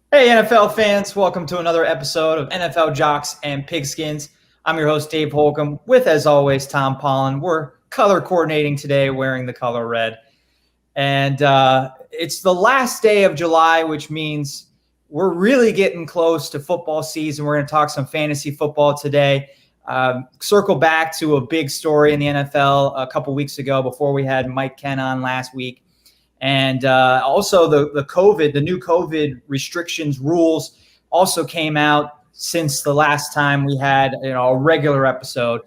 Hey, NFL fans, welcome to another episode of NFL Jocks and Pigskins. I'm your host, Dave Holcomb, with, as always, Tom Pollen. We're color coordinating today, wearing the color red. And it's the last day of July, which means we're really getting close to football season. We're going to talk some fantasy football today. Circle back to a big story in the NFL a couple weeks ago before we had Mike Ken on last week. And also the new COVID restrictions rules also came out since the last time we had a regular episode.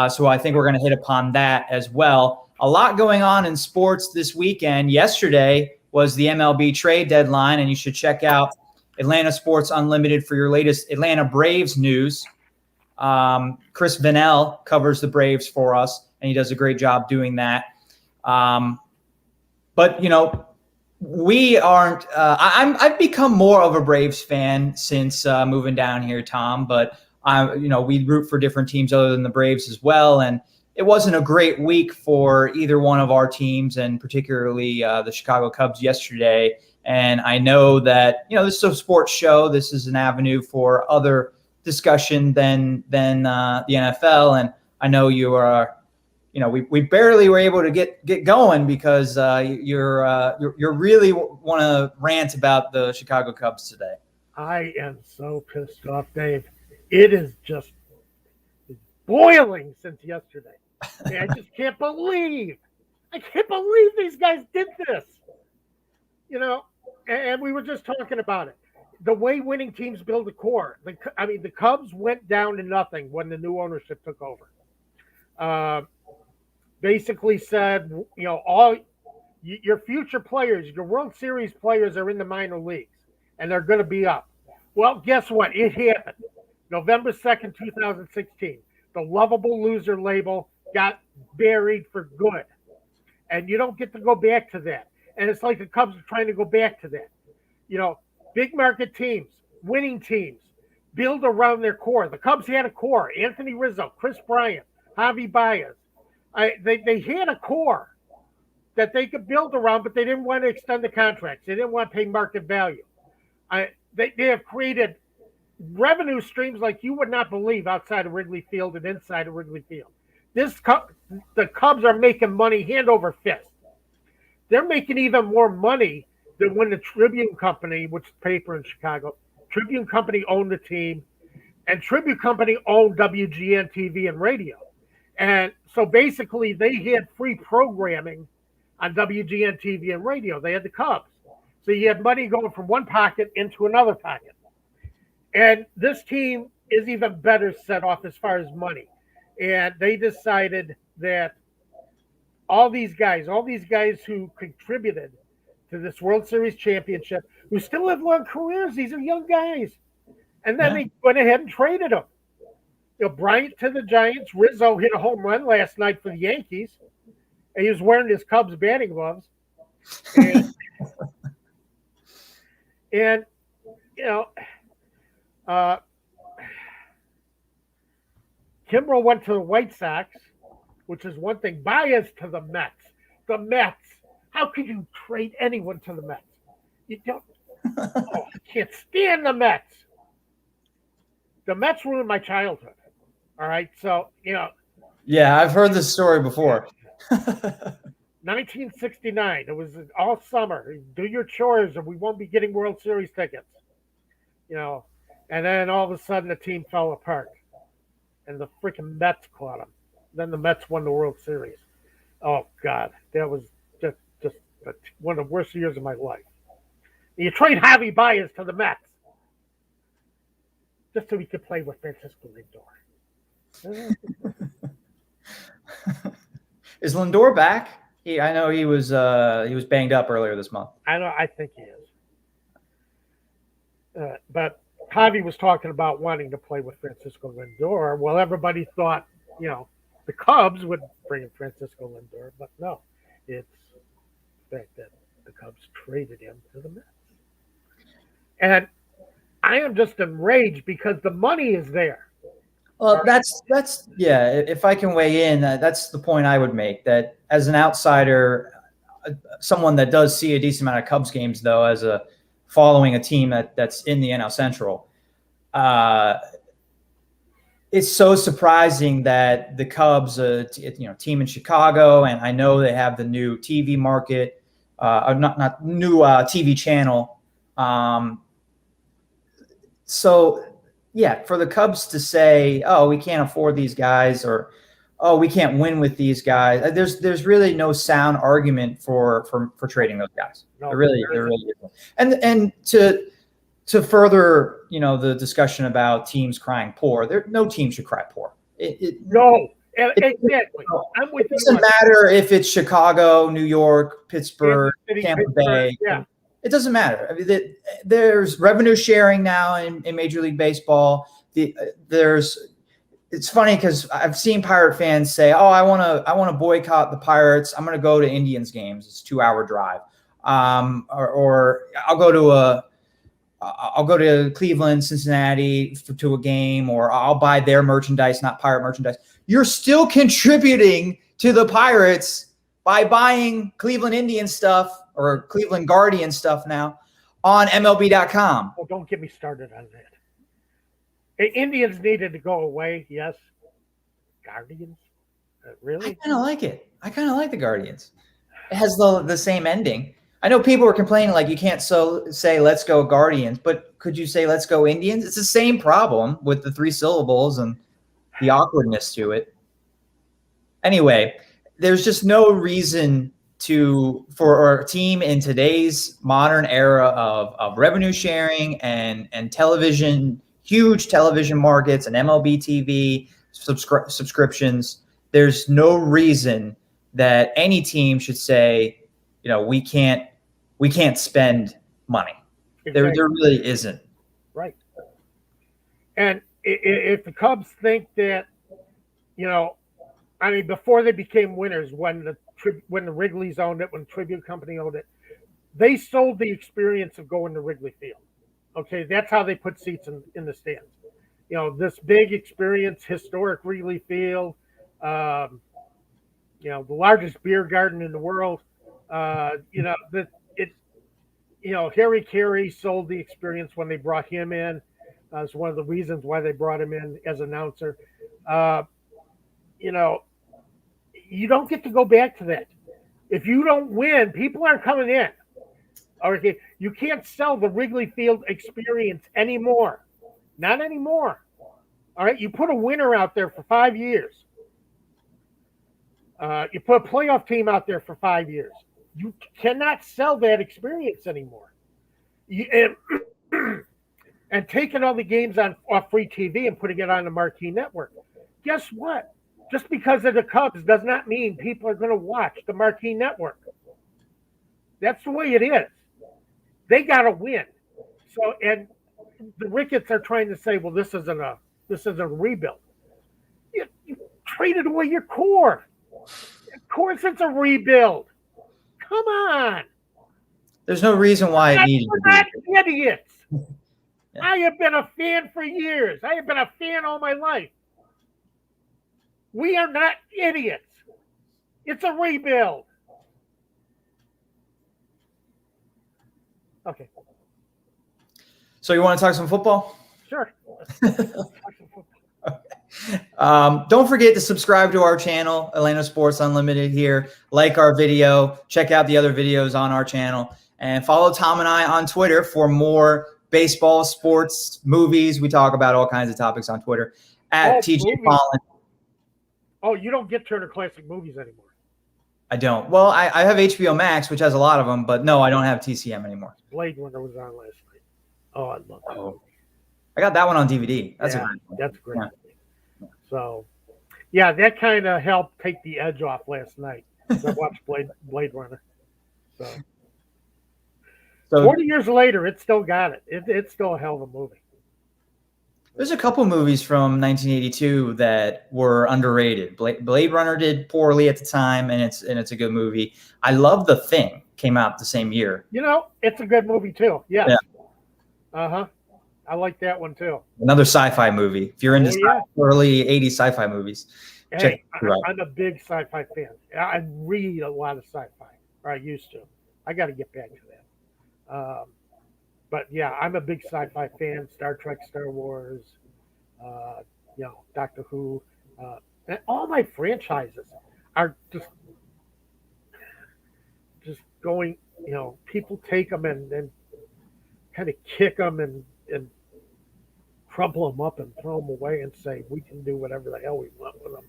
So I think we're going to hit upon that as well. A lot going on in sports this weekend. Yesterday was the MLB trade deadline, and you should check out Atlanta Sports Unlimited for your latest Atlanta Braves news. Chris Vanell covers the Braves for us, and he does a great job doing that. But, we aren't I've become more of a Braves fan since moving down here, Tom. But, we root for different teams other than the Braves as well. And it wasn't a great week for either one of our teams, and particularly the Chicago Cubs yesterday. And I know that, this is a sports show. This is an avenue for other discussion than the NFL. And I know you are. We barely were able to get going because you're really want to rant about the Chicago Cubs today. I am so pissed off, Dave. It is just boiling since yesterday. I just can't believe these guys did this. And we were just talking about it. The way winning teams build a core. The Cubs went down to nothing when the new ownership took over. Basically said, all your future players, your World Series players are in the minor leagues, and they're going to be up. Well, guess what? It happened. November 2nd, 2016. The lovable loser label got buried for good. And you don't get to go back to that. And it's like the Cubs are trying to go back to that. Big market teams, winning teams, build around their core. The Cubs had a core. Anthony Rizzo, Chris Bryant, Javi Baez. They had a core that they could build around, but they didn't want to extend the contracts. They didn't want to pay market value. They have created revenue streams like you would not believe outside of Wrigley Field and inside of Wrigley Field. The Cubs are making money hand over fist. They're making even more money than when the Tribune Company, which is paper in Chicago, Tribune Company owned the team, and Tribune Company owned WGN TV and radio. And so basically they had free programming on WGN TV and radio. They had the Cubs. So you had money going from one pocket into another pocket. And this team is even better set off as far as money. And they decided that all these guys who contributed to this World Series championship, who still have long careers, these are young guys. And then they went ahead and traded them. Bryant to the Giants. Rizzo hit a home run last night for the Yankees. And he was wearing his Cubs batting gloves. And Kimbrel went to the White Sox, which is one thing. Baez to the Mets. The Mets. How could you trade anyone to the Mets? You don't. I can't stand the Mets. The Mets ruined my childhood. All right, so, Yeah, I've heard this story before. 1969, it was all summer. Do your chores or we won't be getting World Series tickets. And then all of a sudden the team fell apart. And the freaking Mets caught them. Then the Mets won the World Series. Oh, God, that was just one of the worst years of my life. And you trade Javi Baez to the Mets just so he could play with Francisco Lindor. Is Lindor back? I know he was banged up earlier this month. I think he is. But Javi was talking about wanting to play with Francisco Lindor. Well, everybody thought, the Cubs would bring in Francisco Lindor, but no. It's the fact that the Cubs traded him to the Mets. And I am just enraged because the money is there. Well, that's yeah. If I can weigh in, that's the point I would make. That as an outsider, someone that does see a decent amount of Cubs games, though, as a following a team that's in the NL Central. It's so surprising that the Cubs, team in Chicago, and I know they have the new TV market, not new TV channel. So yeah, for the Cubs to say, "Oh, we can't afford these guys," or "Oh, we can't win with these guys," there's really no sound argument for trading those guys. No, there really isn't. And to further, the discussion about teams crying poor, no team should cry poor. No, exactly. I'm with you. It doesn't matter if it's Chicago, New York, Pittsburgh, Tampa Bay. Yeah. It doesn't matter. I mean, there's revenue sharing now in Major League Baseball. It's funny because I've seen Pirate fans say, "Oh, I want to boycott the Pirates. I'm going to go to Indians games. It's a 2-hour drive." Or I'll go to Cleveland, Cincinnati to a game, or I'll buy their merchandise, not Pirate merchandise. You're still contributing to the Pirates by buying Cleveland Indians stuff or Cleveland Guardian stuff now on MLB.com. Oh, don't get me started on that. The Indians needed to go away, yes. Guardians? Really? I kind of like it. I kind of like the Guardians. It has the same ending. I know people were complaining like you can't say let's go Guardians, but could you say let's go Indians? It's the same problem with the 3 syllables and the awkwardness to it. Anyway, there's just no reason for a team in today's modern era of revenue sharing and television, huge television markets and MLB TV subscriptions. There's no reason that any team should say, we can't spend money. Exactly. There really isn't. Right. And if the Cubs think that, before they became winners, when the Wrigley's owned it, when Tribute Company owned it, they sold the experience of going to Wrigley Field. Okay, that's how they put seats in the stands. This big experience, historic Wrigley Field, the largest beer garden in the world. Harry Carey sold the experience when they brought him in. It's one of the reasons why they brought him in as announcer. You don't get to go back to that. If you don't win, people aren't coming in. Okay, you can't sell the Wrigley Field experience anymore. Not anymore. All right, you put a winner out there for 5 years. You put a playoff team out there for 5 years. You cannot sell that experience anymore. And taking all the games off free TV and putting it on the Marquee Network. Guess what? Just because of the Cubs does not mean people are going to watch the Marquee Network. That's the way it is. They got to win. So, and the Ricketts are trying to say, well, this isn't a rebuild. You traded away your core. Of course, it's a rebuild. Come on. There's no reason why it needed to be. We're not idiots. Yeah. I have been a fan for years. I have been a fan all my life. We are not idiots. It's a rebuild. Okay. So you want to talk some football? Sure. Don't forget to subscribe to our channel, Atlanta Sports Unlimited here. Like our video. Check out the other videos on our channel. And follow Tom and I on Twitter for more baseball, sports, movies. We talk about all kinds of topics on Twitter. At TJ Pollen. Oh, you don't get Turner Classic Movies anymore. I don't. Well, I have HBO Max, which has a lot of them, but no, I don't have TCM anymore. Blade Runner was on last night. Oh, I love that movie. I got that one on DVD. That's a great one. That's great. Yeah. So, yeah, that kind of helped take the edge off last night. I watched Blade Runner. So 40 years later, it still got it. It's still a hell of a movie. There's a couple movies from 1982 that were underrated. Blade Runner did poorly at the time, and it's a good movie. I love The Thing. Came out the same year. It's a good movie too. Yes. Yeah. I like that one too. Another sci-fi movie. If you're into early 80s sci-fi movies. Hey, I'm a big sci-fi fan. I read a lot of sci-fi, or I used to. I got to get back to that. But yeah, I'm a big sci-fi fan. Star Trek, Star Wars, Doctor Who, and all my franchises are just going. People take them and kind of kick them and crumple them up and throw them away and say we can do whatever the hell we want with them.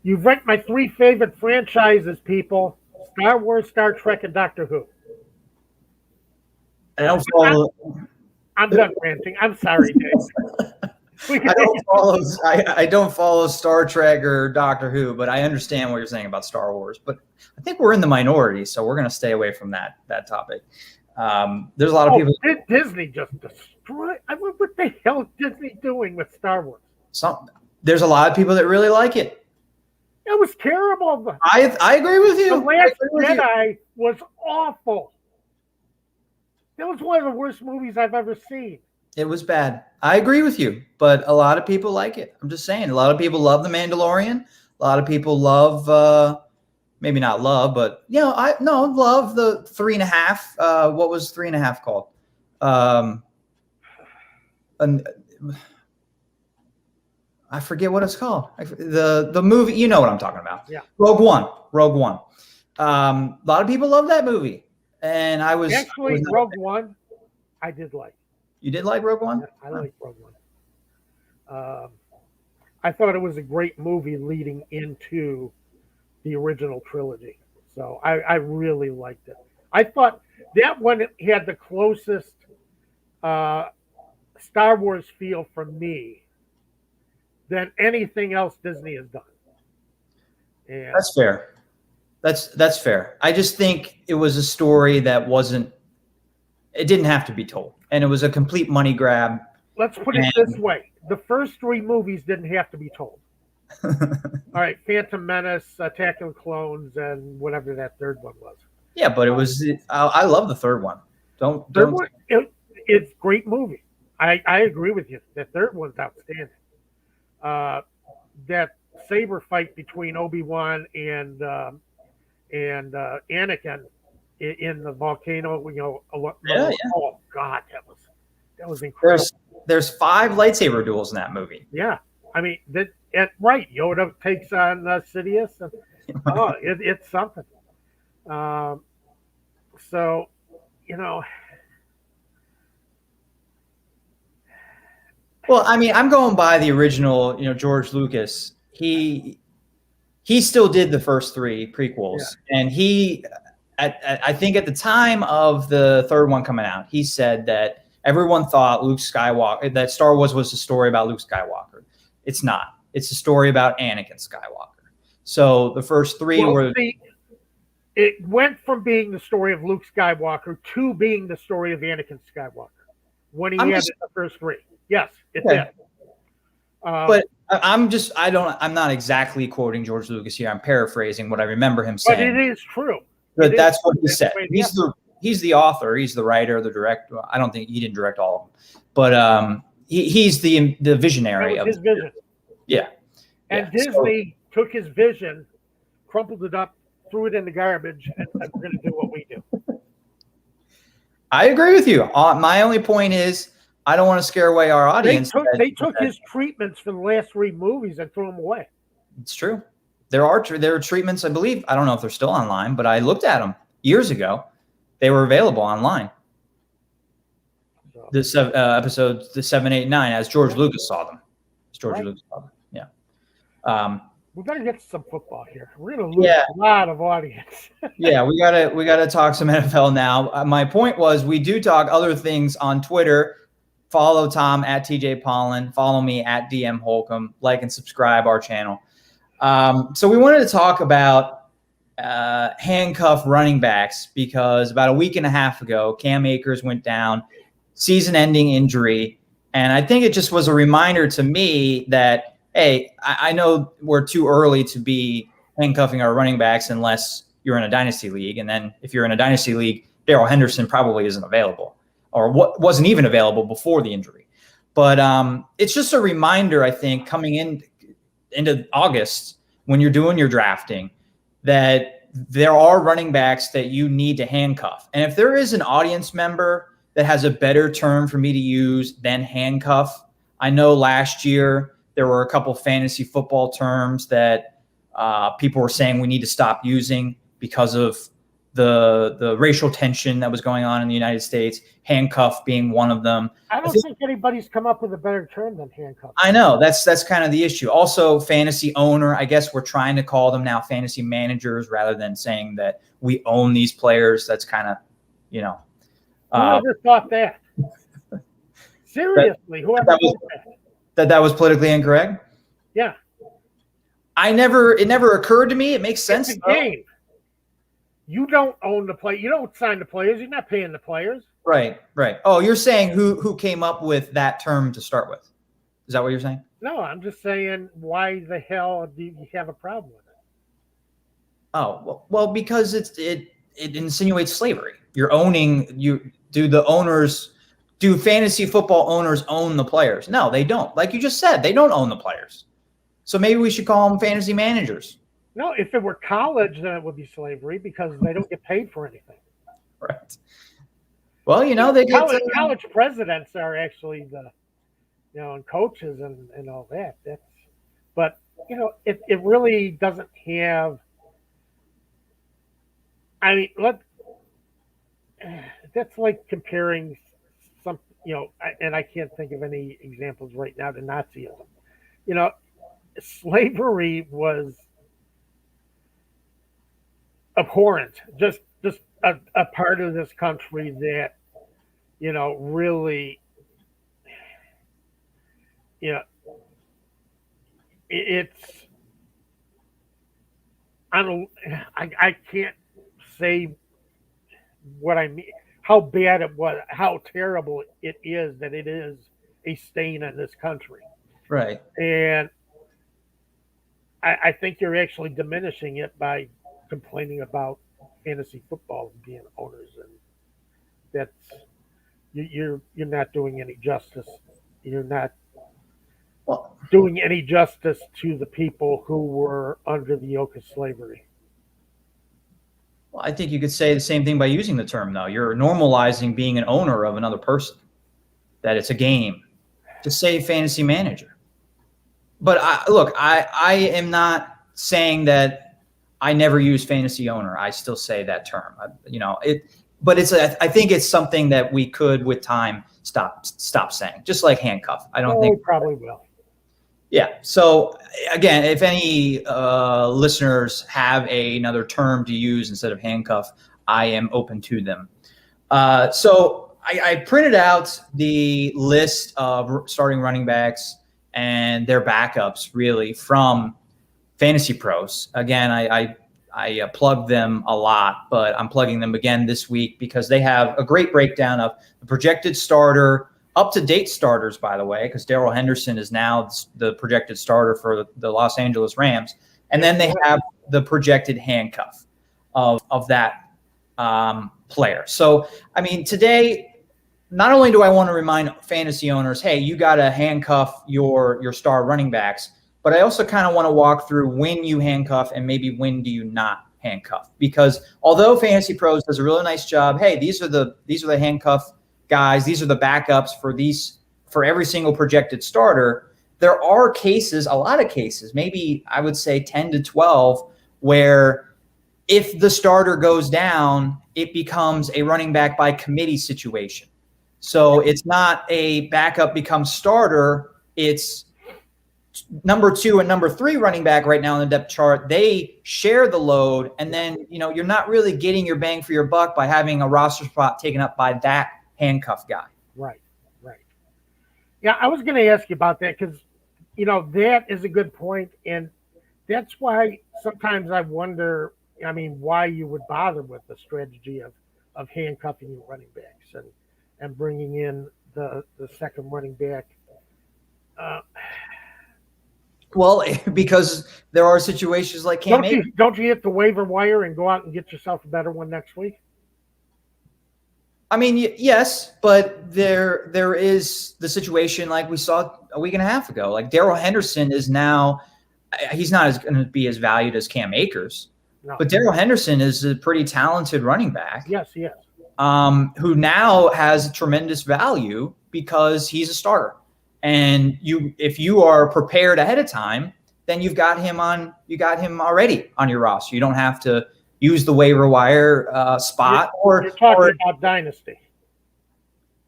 You've ranked my 3 favorite franchises, people: Star Wars, Star Trek, and Doctor Who. I don't follow. I'm done ranting. I'm sorry, Dave. I don't follow Star Trek or Doctor Who, but I understand what you're saying about Star Wars. But I think we're in the minority, so we're going to stay away from that topic. There's a lot of people. Disney just destroyed. What the hell is Disney doing with Star Wars? There's a lot of people that really like it. It was terrible. I agree with you. The Last Jedi was awful. That was one of the worst movies I've ever seen. It was bad. I agree with you, but a lot of people like it. I'm just saying. A lot of people love The Mandalorian. A lot of people love, maybe not love, but love the 3.5. What was 3.5 called? I forget what it's called. The movie. You know what I'm talking about? Yeah. Rogue One. A lot of people love that movie, and Rogue One. I did like. You did like Rogue One? I like Rogue One. I thought it was a great movie leading into the original trilogy. So I really liked it. I thought that one had the closest Star Wars feel for me than anything else Disney has done. And that's fair. That's fair. I just think it was a story that it didn't have to be told. And it was a complete money grab. Let's put it this way. The first 3 movies didn't have to be told. All right, Phantom Menace, Attack of the Clones, and whatever that third one was. Yeah, but it was. I love the third one. It's a great movie. I agree with you. The third one's outstanding. That saber fight between Obi-Wan and Anakin in the volcano, Oh God, that was incredible. There's 5 lightsaber duels in that movie. Yeah, I mean right. Yoda takes on Sidious, and it's something. So, Well, I mean, I'm going by the original. George Lucas. He still did the first 3 prequels, and I think at the time of the third one coming out, he said that everyone thought that Star Wars was a story about Luke Skywalker. It's not. It's a story about Anakin Skywalker. So the first 3 were. It went from being the story of Luke Skywalker to being the story of Anakin Skywalker when he had the first 3. Yes, it did. But I'm not exactly quoting George Lucas here. I'm paraphrasing what I remember him saying. But it is true. But that's what he said. He's the author. He's the writer, the director. I don't think he didn't direct all of them, but he's the visionary of his vision. Yeah. And Disney took his vision, crumpled it up, threw it in the garbage, and said, we're going to do what we do. I agree with you. My only point is I don't want to scare away our audience. They took his treatments for the last 3 movies and threw them away. It's true. There are treatments, I believe. I don't know if they're still online, but I looked at them years ago. They were available online. This episodes, the 7, 8, 9, as George Lucas saw them. Lucas saw them. Yeah. We better get some football here. We're going to lose a lot of audience. Yeah, we gotta talk some NFL now. My point was we do talk other things on Twitter. Follow Tom at TJ Pollen. Follow me at DM Holcomb. Like and subscribe our channel. So we wanted to talk about handcuff running backs because about a week and a half ago, Cam Akers went down, season-ending injury, and I think it just was a reminder to me that, hey, I know we're too early to be handcuffing our running backs unless you're in a dynasty league, and then if you're in a dynasty league, Darrell Henderson probably isn't available or wasn't even available before the injury. But it's just a reminder, I think, coming into August when you're doing your drafting, that there are running backs that you need to handcuff. And if there is an audience member that has a better term for me to use than handcuff, I know last year there were a couple fantasy football terms that people were saying we need to stop using because of the racial tension that was going on in the United States, handcuff being one of them. I don't think anybody's come up with a better term than handcuff. I know that's kind of the issue. Also, fantasy owner, I guess we're trying to call them now fantasy managers rather than saying that we own these players. That's kind of, Whoever thought that? Seriously, whoever thought that? That was politically incorrect? Yeah. It never occurred to me. It makes sense. It's a game. You don't own the play. You don't sign the players. You're not paying the players. Right. Oh, you're saying who came up with that term to start with? Is that what you're saying? No, I'm just saying, why the hell do you have a problem with it? Oh, well, because it insinuates slavery. You're owning. Do fantasy football owners own the players? No, they don't. Like you just said, they don't own the players. So maybe we should call them fantasy managers. No, if it were college, then it would be slavery because they don't get paid for anything. Right. Well, they college presidents are actually and coaches and all that. But it really doesn't have. I mean, that's like comparing some, and I can't think of any examples right now to Nazism. Slavery was abhorrent, just a part of this country that, really, it's, I can't say what I mean, how bad it was, how terrible it is that it is a stain on this country. Right. And I think you're actually diminishing it by complaining about fantasy football and being owners, and that's you're not doing any justice. You're not doing any justice to the people who were under the yoke of slavery. Well, I think you could say the same thing by using the term, though. You're normalizing being an owner of another person, that it's a game. Just say fantasy manager. But I am not saying that I never use fantasy owner. I still say that term. But I think it's something that we could, with time, stop saying. Just like handcuff. I don't think probably will. Yeah. So again, if any listeners have another term to use instead of handcuff, I am open to them. So I printed out the list of starting running backs and their backups, really, from Fantasy Pros. Again, I plug them a lot, but I'm plugging them again this week because they have a great breakdown of the projected starter, up-to-date starters, by the way, because Darrell Henderson is now the projected starter for the Los Angeles Rams. And then they have the projected handcuff of that player. So, I mean, today, not only do I want to remind fantasy owners, hey, you got to handcuff your star running backs, but I also kind of want to walk through when you handcuff and maybe when do you not handcuff. Because although Fantasy Pros does a really nice job, hey, these are the handcuff guys, these are the backups for every single projected starter, there are cases, a lot of cases, maybe I would say 10 to 12, where if the starter goes down, it becomes a running back by committee situation. So it's not a backup becomes starter. It's number 2 and number 3 running back right now on the depth chart. They share the load, and then you're not really getting your bang for your buck by having a roster spot taken up by that handcuff guy. Right. Yeah, I was going to ask you about that because that is a good point, and that's why sometimes I wonder. I mean, why you would bother with the strategy of handcuffing your running backs and bringing in the second running back. Well, because there are situations like Cam Akers. Don't you hit the waiver wire and go out and get yourself a better one next week? I mean, yes, but there is the situation like we saw a week and a half ago. Like Darrell Henderson is now, he's not going to be as valued as Cam Akers, No. But Darrell Henderson is a pretty talented running back. Yes, he is. Who now has tremendous value because he's a starter. And if you are prepared ahead of time, then you got him already on your roster. You don't have to use the waiver wire spot. You're talking about dynasty.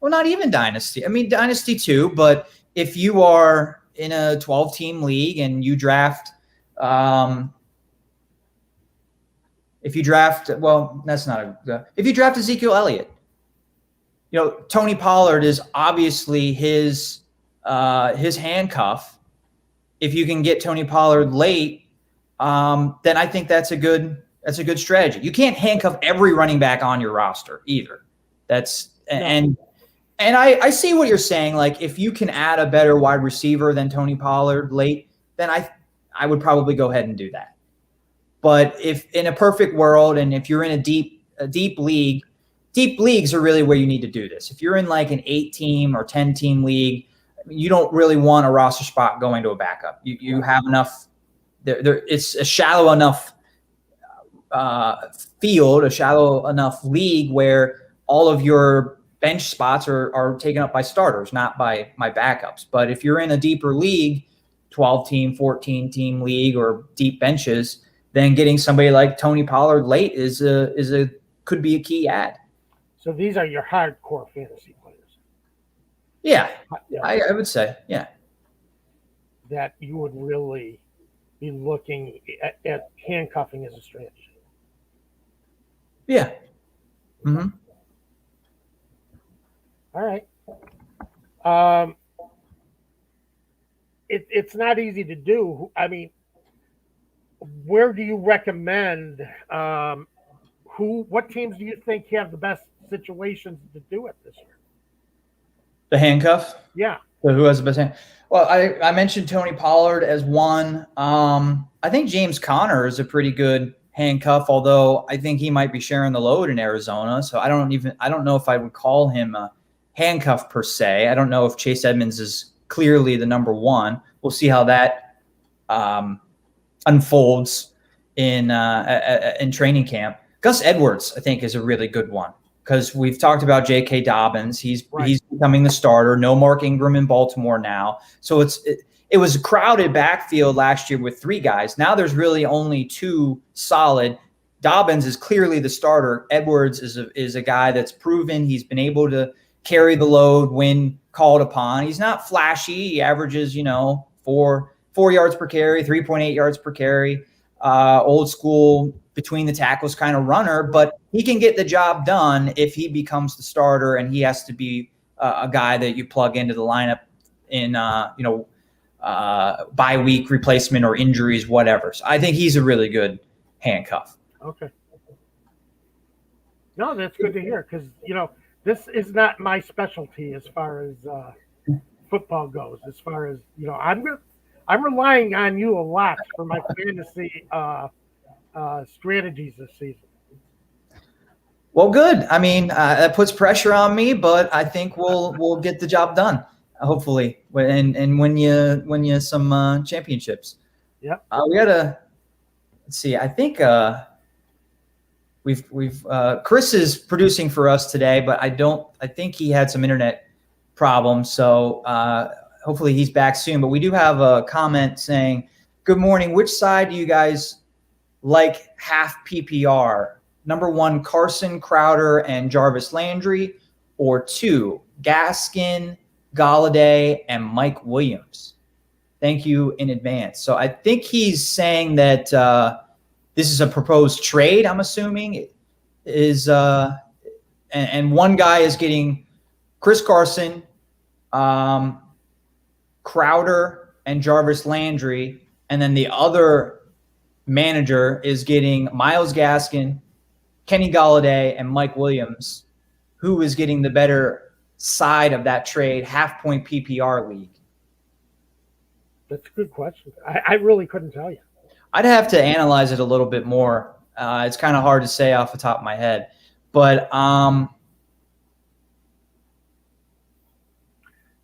Well, not even dynasty. I mean, dynasty too. But if you are in a 12-team league and you draft, if you draft Ezekiel Elliott, Tony Pollard is obviously his handcuff. If you can get Tony Pollard late, then I think that's a good strategy. You can't handcuff every running back on your roster either. And I see what you're saying. Like, if you can add a better wide receiver than Tony Pollard late, then I would probably go ahead and do that. But if in a perfect world, and if you're in a deep league, deep leagues are really where you need to do this. If you're in like an 8-team or 10-team league, you don't really want a roster spot going to a backup. You have enough. It's a shallow enough field, a shallow enough league where all of your bench spots are taken up by starters, not by my backups. But if you're in a deeper league, 12-team, 14-team league, or deep benches, then getting somebody like Tony Pollard late could be a key add. So these are your hardcore fantasy players. Yeah. I would say, yeah. That you would really be looking at handcuffing as a strategy. Yeah. Mm-hmm. All right. It's not easy to do. I mean, where do you recommend? What teams do you think have the best situations to do it this year? The handcuff? Yeah. So who has the best hand? Well, I mentioned Tony Pollard as one. I think James Conner is a pretty good handcuff, although I think he might be sharing the load in Arizona. So I don't know if I would call him a handcuff per se. I don't know if Chase Edmonds is clearly the number one. We'll see how that unfolds in training camp. Gus Edwards, I think, is a really good one because we've talked about J.K. Dobbins. He's becoming the starter. No Mark Ingram in Baltimore now. So it was a crowded backfield last year with 3 guys. Now there's really only 2 solid. Dobbins is clearly the starter. Edwards is a guy that's proven he's been able to carry the load when called upon. He's not flashy. He averages, 4 yards per carry, 3.8 yards per carry. Old school between the tackles kind of runner, but he can get the job done if he becomes the starter, and he has to be a guy that you plug into the lineup in bye week replacement or injuries, whatever. So I think he's a really good handcuff. Okay. No, that's good to hear because this is not my specialty as far as football goes. As far as I'm relying on you a lot for my fantasy strategies this season. Well, good. I mean, that puts pressure on me, but I think we'll get the job done, hopefully, and win you some championships. Yep. Let's see. I think we've Chris is producing for us today, but I think he had some internet problems, so hopefully he's back soon. But we do have a comment saying, "Good morning. Which side do you guys like half PPR? Number 1, Carson, Crowder, and Jarvis Landry, or 2, Gaskin, Golladay, and Mike Williams? Thank you in advance." So I think he's saying that this is a proposed trade, I'm assuming. It is, and one guy is getting Chris Carson, Crowder, and Jarvis Landry, and then the other manager is getting Myles Gaskin, Kenny Golladay, and Mike Williams. Who is getting the better side of that trade, half-point PPR league? That's a good question. I really couldn't tell you. I'd have to analyze it a little bit more. It's kind of hard to say off the top of my head. But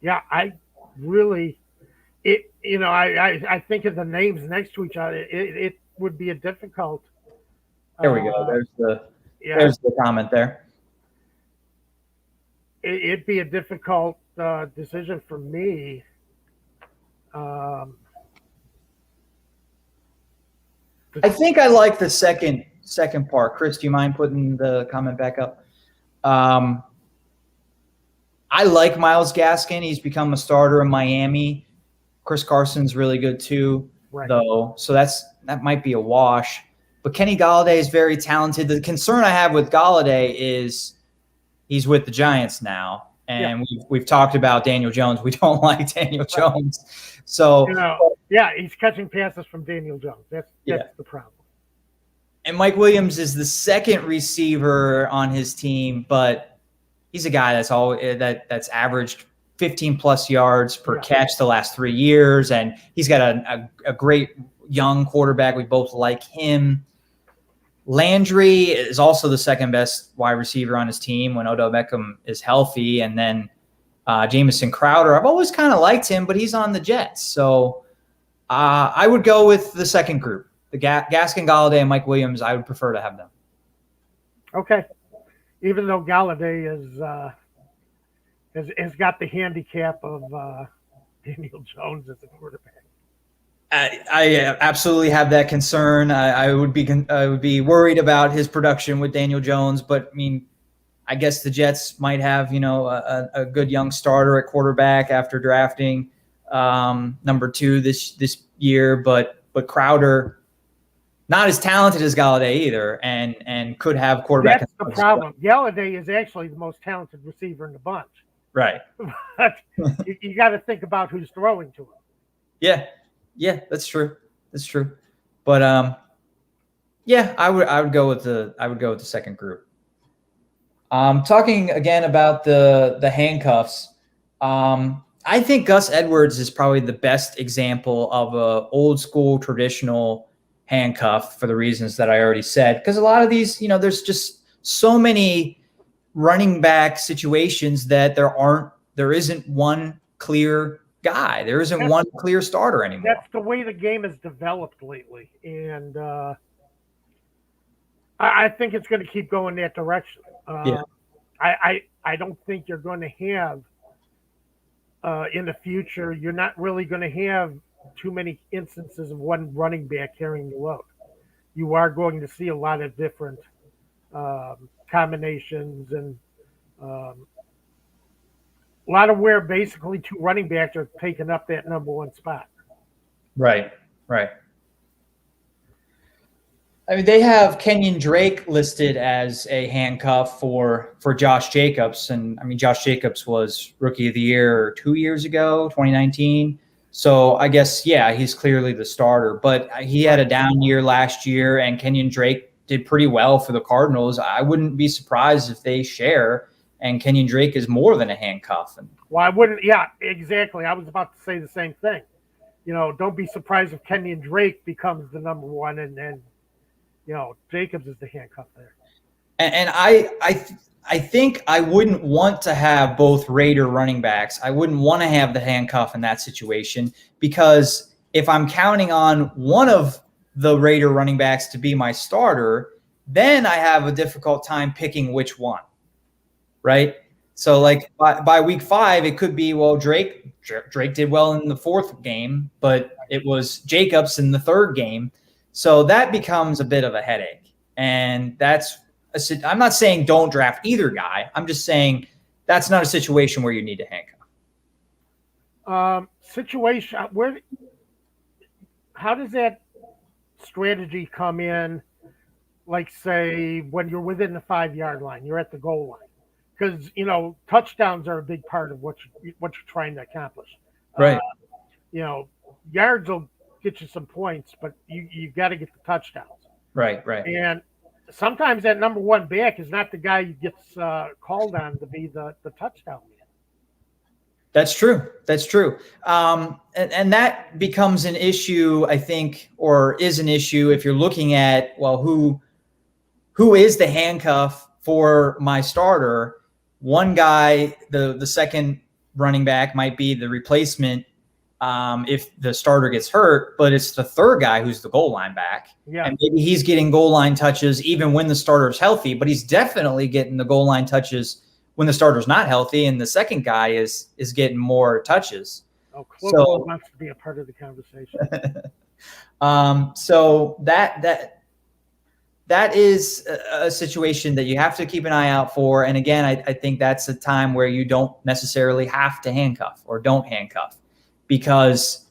yeah, I really I think of the names next to each other. It would be a difficult There we go. Yeah, There's the comment there. it'd be a difficult decision for me. I think I like the second part. Chris, do you mind putting the comment back up? I like Myles Gaskin. He's become a starter in Miami. Chris Carson's really good too, though. So that might be a wash. But Kenny Golladay is very talented. The concern I have with Golladay is he's with the Giants now. And we've talked about Daniel Jones. We don't like Daniel Jones. So he's catching passes from Daniel Jones. That's the problem. And Mike Williams is the second receiver on his team, but he's a guy that's averaged 15 plus yards per catch the last 3 years, and he's got a great young quarterback. We both like him. Landry is also the second best wide receiver on his team when Odell Beckham is healthy. And then Jamison Crowder, I've always kind of liked him, but he's on the Jets. So I would go with the second group, the Gaskin, Golladay, and Mike Williams. I would prefer to have them. Okay. Even though Golladay has got the handicap of Daniel Jones as a quarterback. I absolutely have that concern. I would be worried about his production with Daniel Jones, but I mean, I guess the Jets might have a good young starter at quarterback after drafting number 2 this year, but Crowder not as talented as Golladay either, and could have quarterback. That's the problem. Golladay is actually the most talented receiver in the bunch. Right. But you got to think about who's throwing to him. Yeah, that's true. But I would go with the second group. Talking again about the handcuffs. I think Gus Edwards is probably the best example of a old school traditional handcuff for the reasons that I already said. Because a lot of these, there's just so many running back situations that there isn't one clear guy. There isn't one clear starter anymore. That's the way the game has developed lately. And I think it's going to keep going that direction. I don't think you're going to have in the future, you're not really going to have too many instances of one running back carrying the load. You are going to see a lot of different combinations and a lot of where basically 2 running backs are taking up that number 1 spot. Right. I mean, they have Kenyan Drake listed as a handcuff for Josh Jacobs. And I mean, Josh Jacobs was Rookie of the Year 2 years ago, 2019. So I guess, he's clearly the starter, but he had a down year last year, and Kenyan Drake did pretty well for the Cardinals. I wouldn't be surprised if they share, and Kenyan Drake is more than a handcuff. Well, I wouldn't. Yeah, exactly. I was about to say the same thing. Don't be surprised if Kenyan Drake becomes the number 1 and Jacobs is the handcuff there. And I think I wouldn't want to have both Raider running backs. I wouldn't want to have the handcuff in that situation, because if I'm counting on one of the Raider running backs to be my starter, then I have a difficult time picking which one, right? So like by week 5, it could be, well, Drake did well in the 4th game, but it was Jacobs in the 3rd game. So that becomes a bit of a headache. And I'm not saying don't draft either guy. I'm just saying that's not a situation where you need to handcuff. How does that strategy come in? Like, say, when you're within the 5-yard line, you're at the goal line, because touchdowns are a big part of what you're trying to accomplish. Right. Yards will get you some points, but you got to get the touchdowns. Right. And sometimes that number 1 back is not the guy who gets called on to be the touchdown man. That's true. And that becomes an issue, I think, or is an issue if you're looking at, well, who is the handcuff for my starter? One guy, the second running back, might be the replacement if the starter gets hurt, but it's the third guy who's the goal line back. Yeah. And maybe he's getting goal line touches even when the starter's healthy, but he's definitely getting the goal line touches when the starter's not healthy, and the second guy is getting more touches. Oh, Clover wants to be a part of the conversation. So that is a situation that you have to keep an eye out for. And again, I think that's a time where you don't necessarily have to handcuff or don't handcuff, because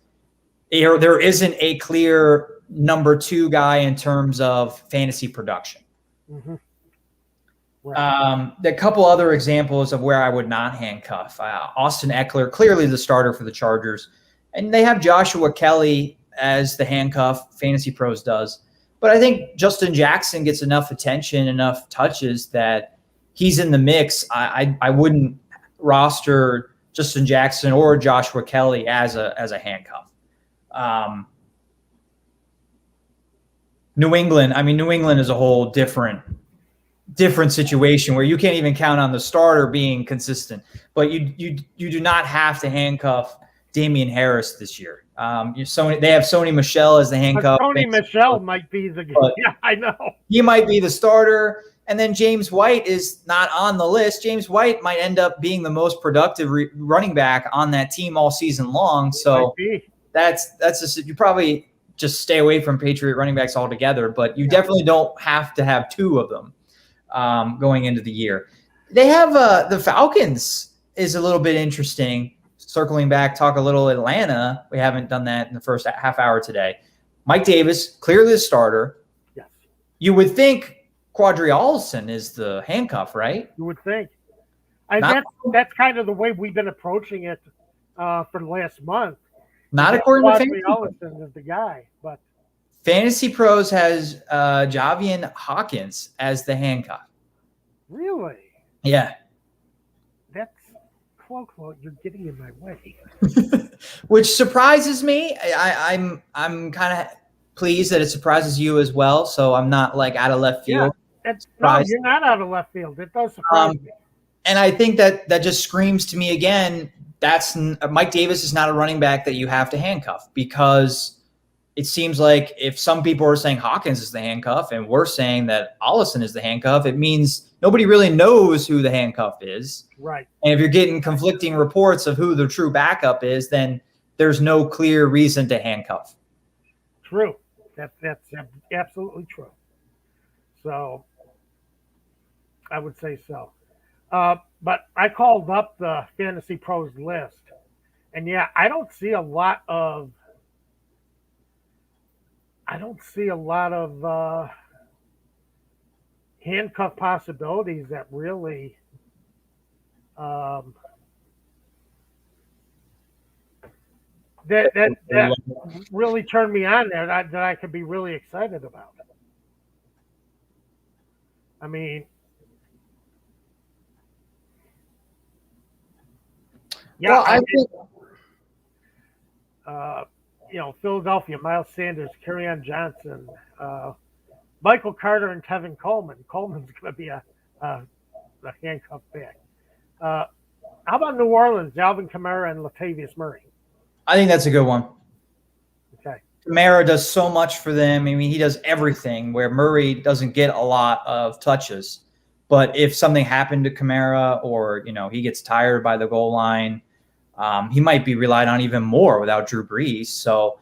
there isn't a clear number 2 guy in terms of fantasy production. Mm-hmm. Right. A couple other examples of where I would not handcuff. Austin Eckler, clearly the starter for the Chargers. And they have Joshua Kelly as the handcuff, Fantasy Pros does. But I think Justin Jackson gets enough attention, enough touches that he's in the mix. I wouldn't roster Justin Jackson or Joshua Kelly as a handcuff. New England is a whole different situation where you can't even count on the starter being consistent. But you do not have to handcuff Damian Harris this year. They have Sony Michel as the handcuff. Sony Michel might be the guy. Yeah, I know. He might be the starter. And then James White is not on the list. James White might end up being the most productive running back on that team all season long. So you probably just stay away from Patriot running backs altogether. But you definitely don't have to have 2 of them going into the year. They have the Falcons is a little bit interesting. Circling back, talk a little Atlanta. We haven't done that in the first half hour today. Mike Davis, clearly the starter. Yes. You would think Quadri Allison is the handcuff, right? You would think. That's kind of the way we've been approaching it for the last month. Not according to Quadri Allison is the guy, but Fantasy Pros has Javian Hawkins as the handcuff. Really? Yeah. That's quote, you're getting in my way. Which surprises me. I'm kind of pleased that it surprises you as well. So I'm not like out of left field. Yeah, no, you're not out of left field. It does surprise me. And I think that just screams to me again, Mike Davis is not a running back that you have to handcuff, because it seems like if some people are saying Hawkins is the handcuff and we're saying that Allison is the handcuff, it means nobody really knows who the handcuff is. Right. And if you're getting conflicting reports of who the true backup is, then there's no clear reason to handcuff. True. That's absolutely true. So I would say so. But I called up the Fantasy Pros list, and I don't see a lot of handcuff possibilities that really that really turned me on there, that I could be really excited about. I mean, I think Philadelphia, Miles Sanders, Kerryon Johnson, Michael Carter, and Tevin Coleman. Coleman's going to be a handcuff back. How about New Orleans, Alvin Kamara and Latavius Murray? I think that's a good one. Okay. Kamara does so much for them. I mean, he does everything, where Murray doesn't get a lot of touches. But if something happened to Kamara, or he gets tired by the goal line, he might be relied on even more without Drew Brees. So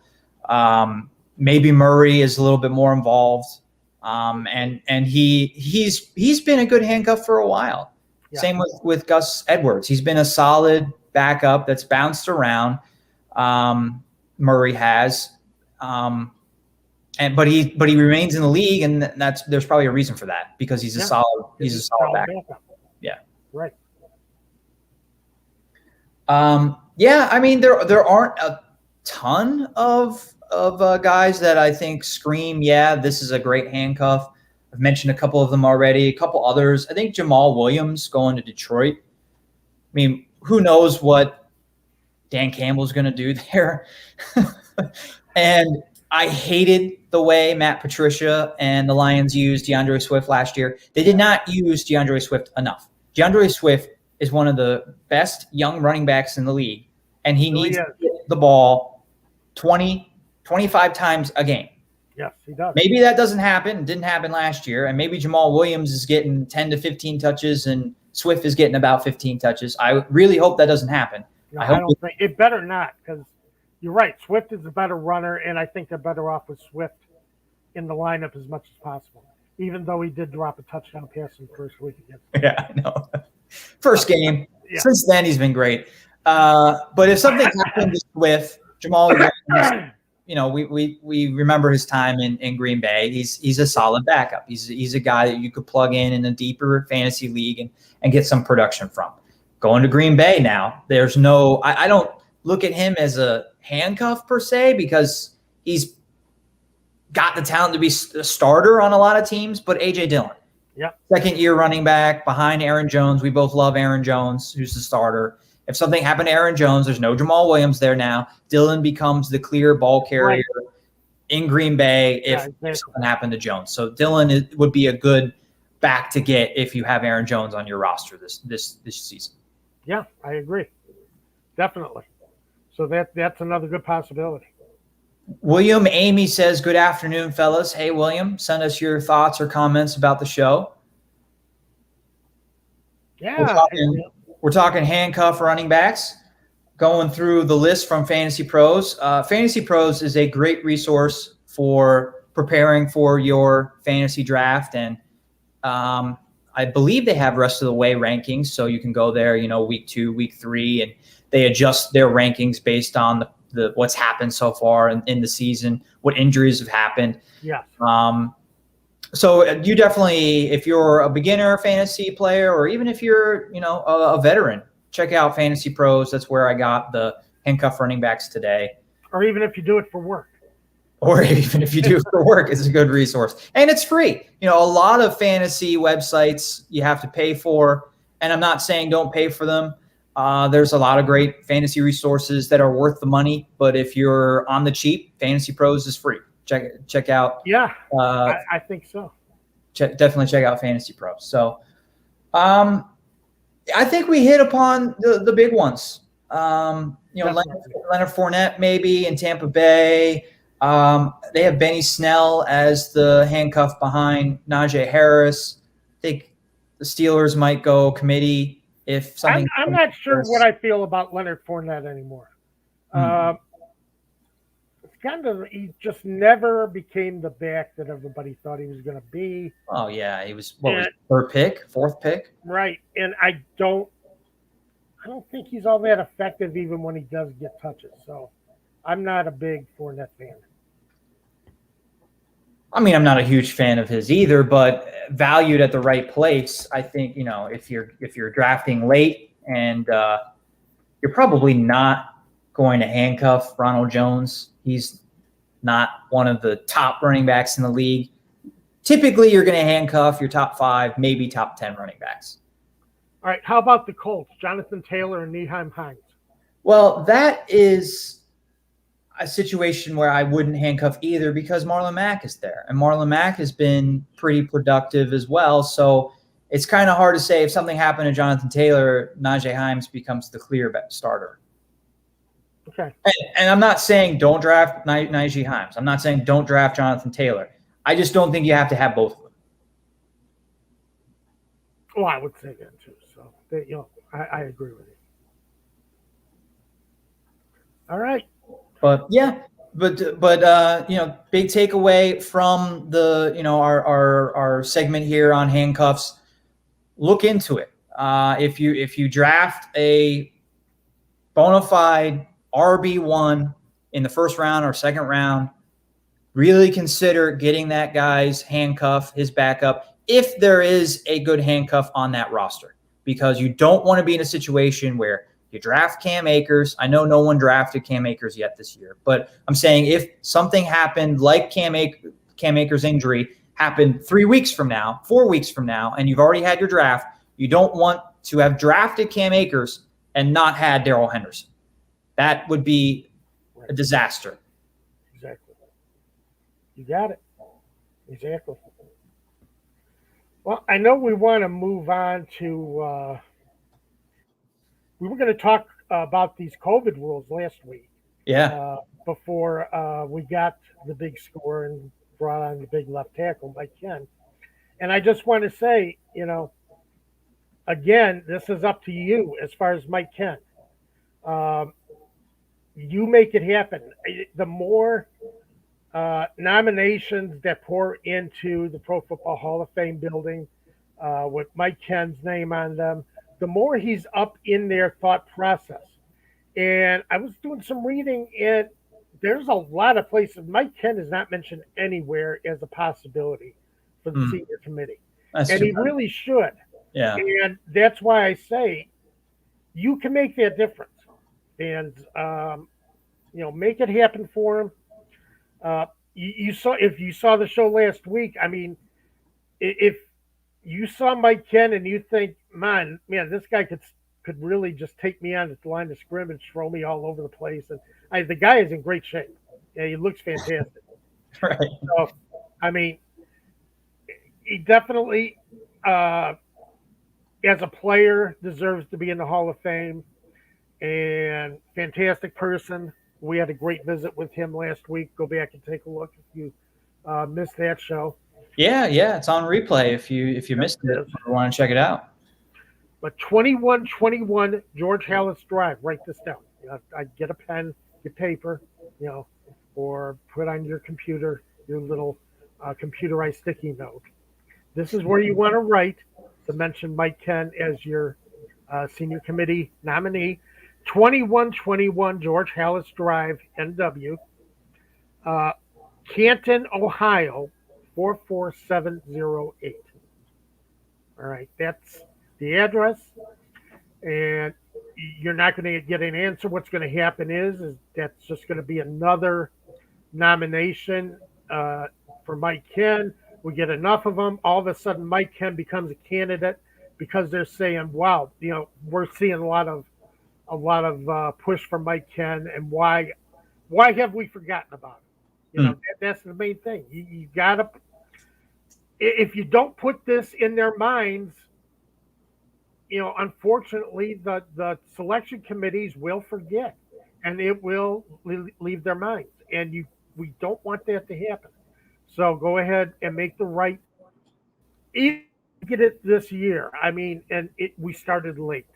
maybe Murray is a little bit more involved, and he's been a good handcuff for a while. Yeah. Same with Gus Edwards. He's been a solid backup that's bounced around. Murray has, but he remains in the league, and there's probably a reason for that, because he's a solid backup. Yeah. Right. I mean, there aren't a ton of guys that I think scream, this is a great handcuff. I've mentioned a couple of them already. A couple others. I think Jamal Williams going to Detroit. I mean, who knows what Dan Campbell's going to do there. And I hated the way Matt Patricia and the Lions used DeAndre Swift last year. They did not use DeAndre Swift enough. DeAndre Swift is one of the best young running backs in the league, and he needs to get get the ball 20, 25 times a game. Yes, he does. Maybe that doesn't happen. It didn't happen last year. And maybe Jamal Williams is getting 10 to 15 touches and Swift is getting about 15 touches. I really hope that doesn't happen. No, I don't think it better not, because you're right. Swift is a better runner, and I think they're better off with Swift in the lineup as much as possible, even though he did drop a touchdown pass in the first week against them. Yeah, I know. First game. Yeah. Since then, he's been great. But if something happened to Swift, Jamal Williams, we remember his time in Green Bay. He's a solid backup. He's a guy that you could plug in a deeper fantasy league and get some production from. Going to Green Bay now, there's no – I don't look at him as a handcuff per se because he's got the talent to be a starter on a lot of teams, but A.J. Dillon. Yeah. Second-year running back behind Aaron Jones. We both love Aaron Jones, who's the starter. If something happened to Aaron Jones, there's no Jamal Williams there now. Dillon becomes the clear ball carrier in Green Bay if something happened to Jones. So Dillon would be a good back to get if you have Aaron Jones on your roster this season. Yeah, I agree. Definitely. So that's another good possibility. William Amy says, good afternoon, fellas. Hey, William, send us your thoughts or comments about the show. Yeah. We're talking handcuff running backs, going through the list from Fantasy Pros. Fantasy Pros is a great resource for preparing for your fantasy draft. And I believe they have rest of the way rankings. So you can go there, week 2, week 3, and they adjust their rankings based on the what's happened so far in the season, what injuries have happened. Yeah. So you definitely, if you're a beginner fantasy player, or even if you're, a veteran, check out Fantasy Pros. That's where I got the handcuff running backs today. Or even if you do it for work. Or even if you do it for work, it's a good resource. And it's free. A lot of fantasy websites you have to pay for, and I'm not saying don't pay for them. There's a lot of great fantasy resources that are worth the money, but if you're on the cheap, Fantasy Pros is free. Check out. Yeah, I think so. Definitely check out Fantasy Pros. So, I think we hit upon the big ones. Leonard Fournette maybe in Tampa Bay. They have Benny Snell as the handcuff behind Najee Harris. I think the Steelers might go committee if something. I'm not sure what I feel about Leonard Fournette anymore. He just never became the back that everybody thought he was going to be. Oh yeah, he was third pick, fourth pick, right? And I don't think he's all that effective even when he does get touches. So I'm not a big Fournette fan. I mean, I'm not a huge fan of his either, but valued at the right place, I think if you're drafting late and you're probably not going to handcuff Ronald Jones. He's not one of the top running backs in the league. Typically, you're going to handcuff your top 5, maybe top 10 running backs. All right. How about the Colts? Jonathan Taylor and Nyheim Hines. Well, that is a situation where I wouldn't handcuff either because Marlon Mack is there. And Marlon Mack has been pretty productive as well. So it's kind of hard to say if something happened to Jonathan Taylor, Najee Hines becomes the clear starter. Okay. And I'm not saying don't draft Najee Hines. I'm not saying don't draft Jonathan Taylor. I just don't think you have to have both of them. Well, I would say that too. So, I agree with you. All right. But yeah, but big takeaway from the our segment here on handcuffs. Look into it. If you draft a bona fide RB1 in the first round or second round, really consider getting that guy's handcuff, his backup, if there is a good handcuff on that roster, because you don't want to be in a situation where you draft Cam Akers. I know no one drafted Cam Akers yet this year, but I'm saying if something happened like Cam Akers' injury happened 3 weeks from now, 4 weeks from now, and you've already had your draft, you don't want to have drafted Cam Akers and not had Darrell Henderson. That would be a disaster. Exactly. You got it. Exactly. Well, I know we want to move on to we were going to talk about these COVID rules last week, Yeah. before we got the big score and brought on the big left tackle, Mike Ken. And I just want to say, again, this is up to you as far as Mike Ken. Um, you make it happen. The more nominations that pour into the Pro Football Hall of Fame building with Mike Ken's name on them, the more he's up in their thought process. And I was doing some reading, and there's a lot of places Mike Ken is not mentioned anywhere as a possibility for the senior committee. That's and true. he really should. Yeah. And that's why I say you can make that difference. And, make it happen for him. If you saw the show last week, I mean, if you saw Mike Ken and you think, man, this guy could really just take me on the line of scrimmage, throw me all over the place, and the guy is in great shape. Yeah, he looks fantastic. Right. So, I mean, he definitely, as a player, deserves to be in the Hall of Fame. And fantastic person. We had a great visit with him last week. Go back and take a look if you missed that show. Yeah, it's on replay if you missed it or want to check it out. But 2121 George Hallis Drive. Write this down. I get a pen, get paper, or put on your computer your little computerized sticky note. This is where you want to write to mention Mike Ken as your senior committee nominee. 2121 George Hallis Drive, NW, Canton, Ohio, 44708. All right, that's the address, and you're not going to get an answer. What's going to happen is that's just going to be another nomination for Mike Ken. We get enough of them. All of a sudden, Mike Ken becomes a candidate because they're saying, wow, we're seeing a lot of push for Mike Ken, and why have we forgotten about it? That's the main thing. You gotta, if you don't put this in their minds, unfortunately, the selection committees will forget, and it will leave their minds, and we don't want that to happen. So go ahead and make the right. Even get it this year. I mean, and we started late,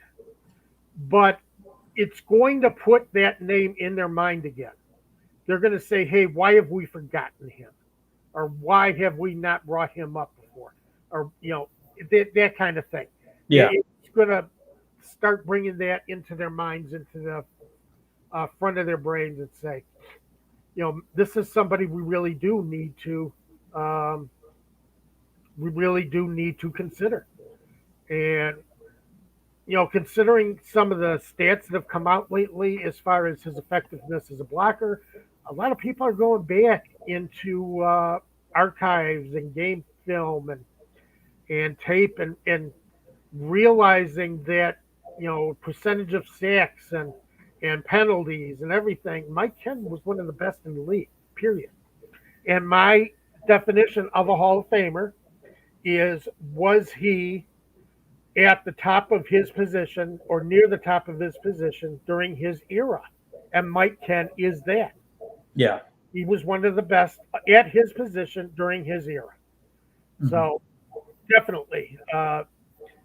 but it's going to put that name in their mind again. They're going to say, hey, why have we forgotten him? Or why have we not brought him up before? Or, that kind of thing. Yeah. It's going to start bringing that into their minds, into the front of their brains, and say, this is somebody we really do need to consider. And considering some of the stats that have come out lately as far as his effectiveness as a blocker, a lot of people are going back into archives and game film and tape and realizing that, percentage of sacks and penalties and everything, Mike Ken was one of the best in the league, period. And my definition of a Hall of Famer is, was he at the top of his position or near the top of his position during his era? And Mike Ken is that. Yeah. He was one of the best at his position during his era. Mm-hmm. So definitely,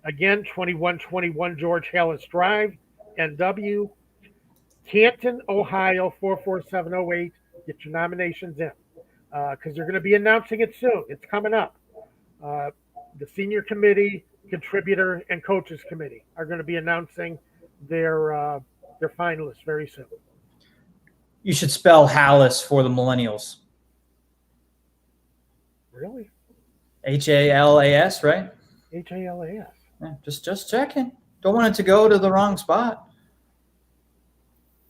again, 2121 George Hallis Drive, NW, Canton, Ohio, 44708. Get your nominations in because they're going to be announcing it soon. It's coming up. The senior committee, contributor, and coaches committee are going to be announcing their finalists very soon. You should spell Hallis for the millennials. Really? Halas, right? Halas. Yeah, just checking. Don't want it to go to the wrong spot.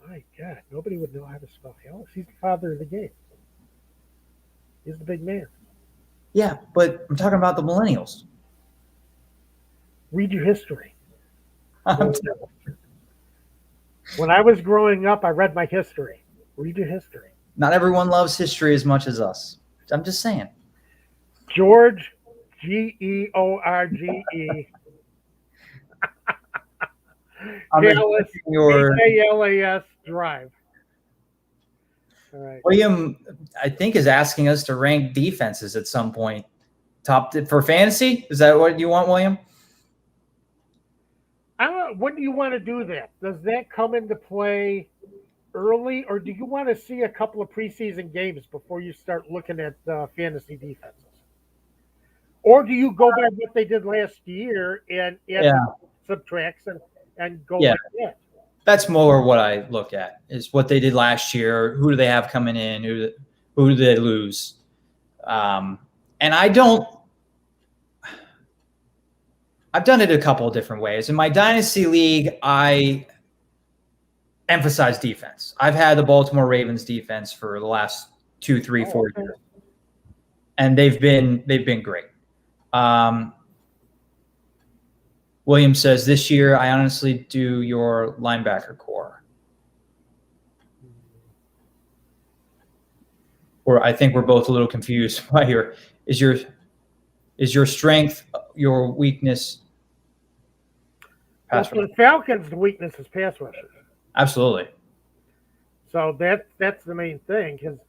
My God, nobody would know how to spell Hallis. He's the father of the game. He's the big man. Yeah, but I'm talking about the millennials. Read your history. When I was growing up, I read my history. Read your history. Not everyone loves history as much as us. I'm just saying. George, George. Hallis, Halas Drive. All right. William, I think, is asking us to rank defenses at some point. Top for fantasy? Is that what you want, William? I don't know. When do you want to do that? Does that come into play early, or do you want to see a couple of preseason games before you start looking at fantasy defenses? Or do you go by what they did last year and subtracts and go like that? That's more what I look at, is what they did last year. Who do they have coming in? Who do they lose? And I've done it a couple of different ways. In my dynasty league, I emphasize defense. I've had the Baltimore Ravens defense for the last 2, 3, 4 years, and they've been great. William says, this year, I honestly do your linebacker core. Or I think we're both a little confused by is your strength, your weakness? Well, for the Falcons, the weakness is pass rushers. Absolutely. So that's the main thing, because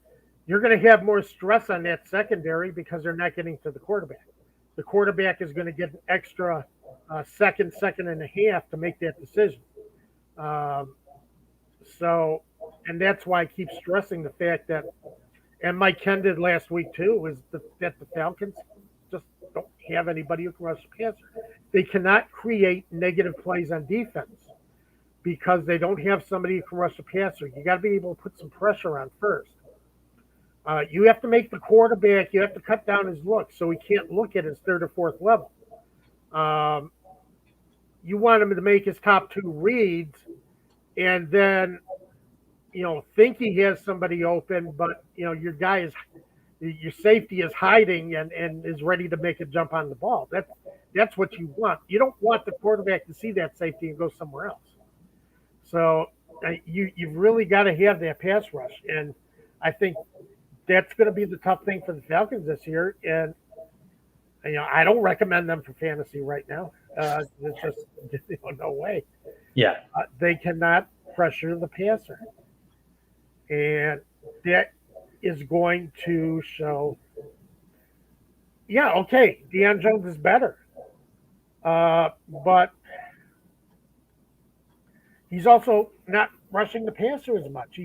you're going to have more stress on that secondary because they're not getting to the quarterback. The quarterback is going to get an extra second and a half to make that decision. And that's why I keep stressing the fact that, and Mike Ken did last week too, is that the Falcons just don't have anybody who can rush the passer. They cannot create negative plays on defense because they don't have somebody who can rush the passer. You got to be able to put some pressure on first. You have to make the quarterback, you have to cut down his look so he can't look at his third or fourth level. You want him to make his top 2 reads and then, think he has somebody open, but, your safety is hiding and is ready to make a jump on the ball. That's what you want. You don't want the quarterback to see that safety and go somewhere else. So you've really got to have that pass rush. And I think that's going to be the tough thing for the Falcons this year. And, I don't recommend them for fantasy right now. It's just no way. Yeah. They cannot pressure the passer. And that is going to show, Deion Jones is better. But he's also not rushing the passer as much.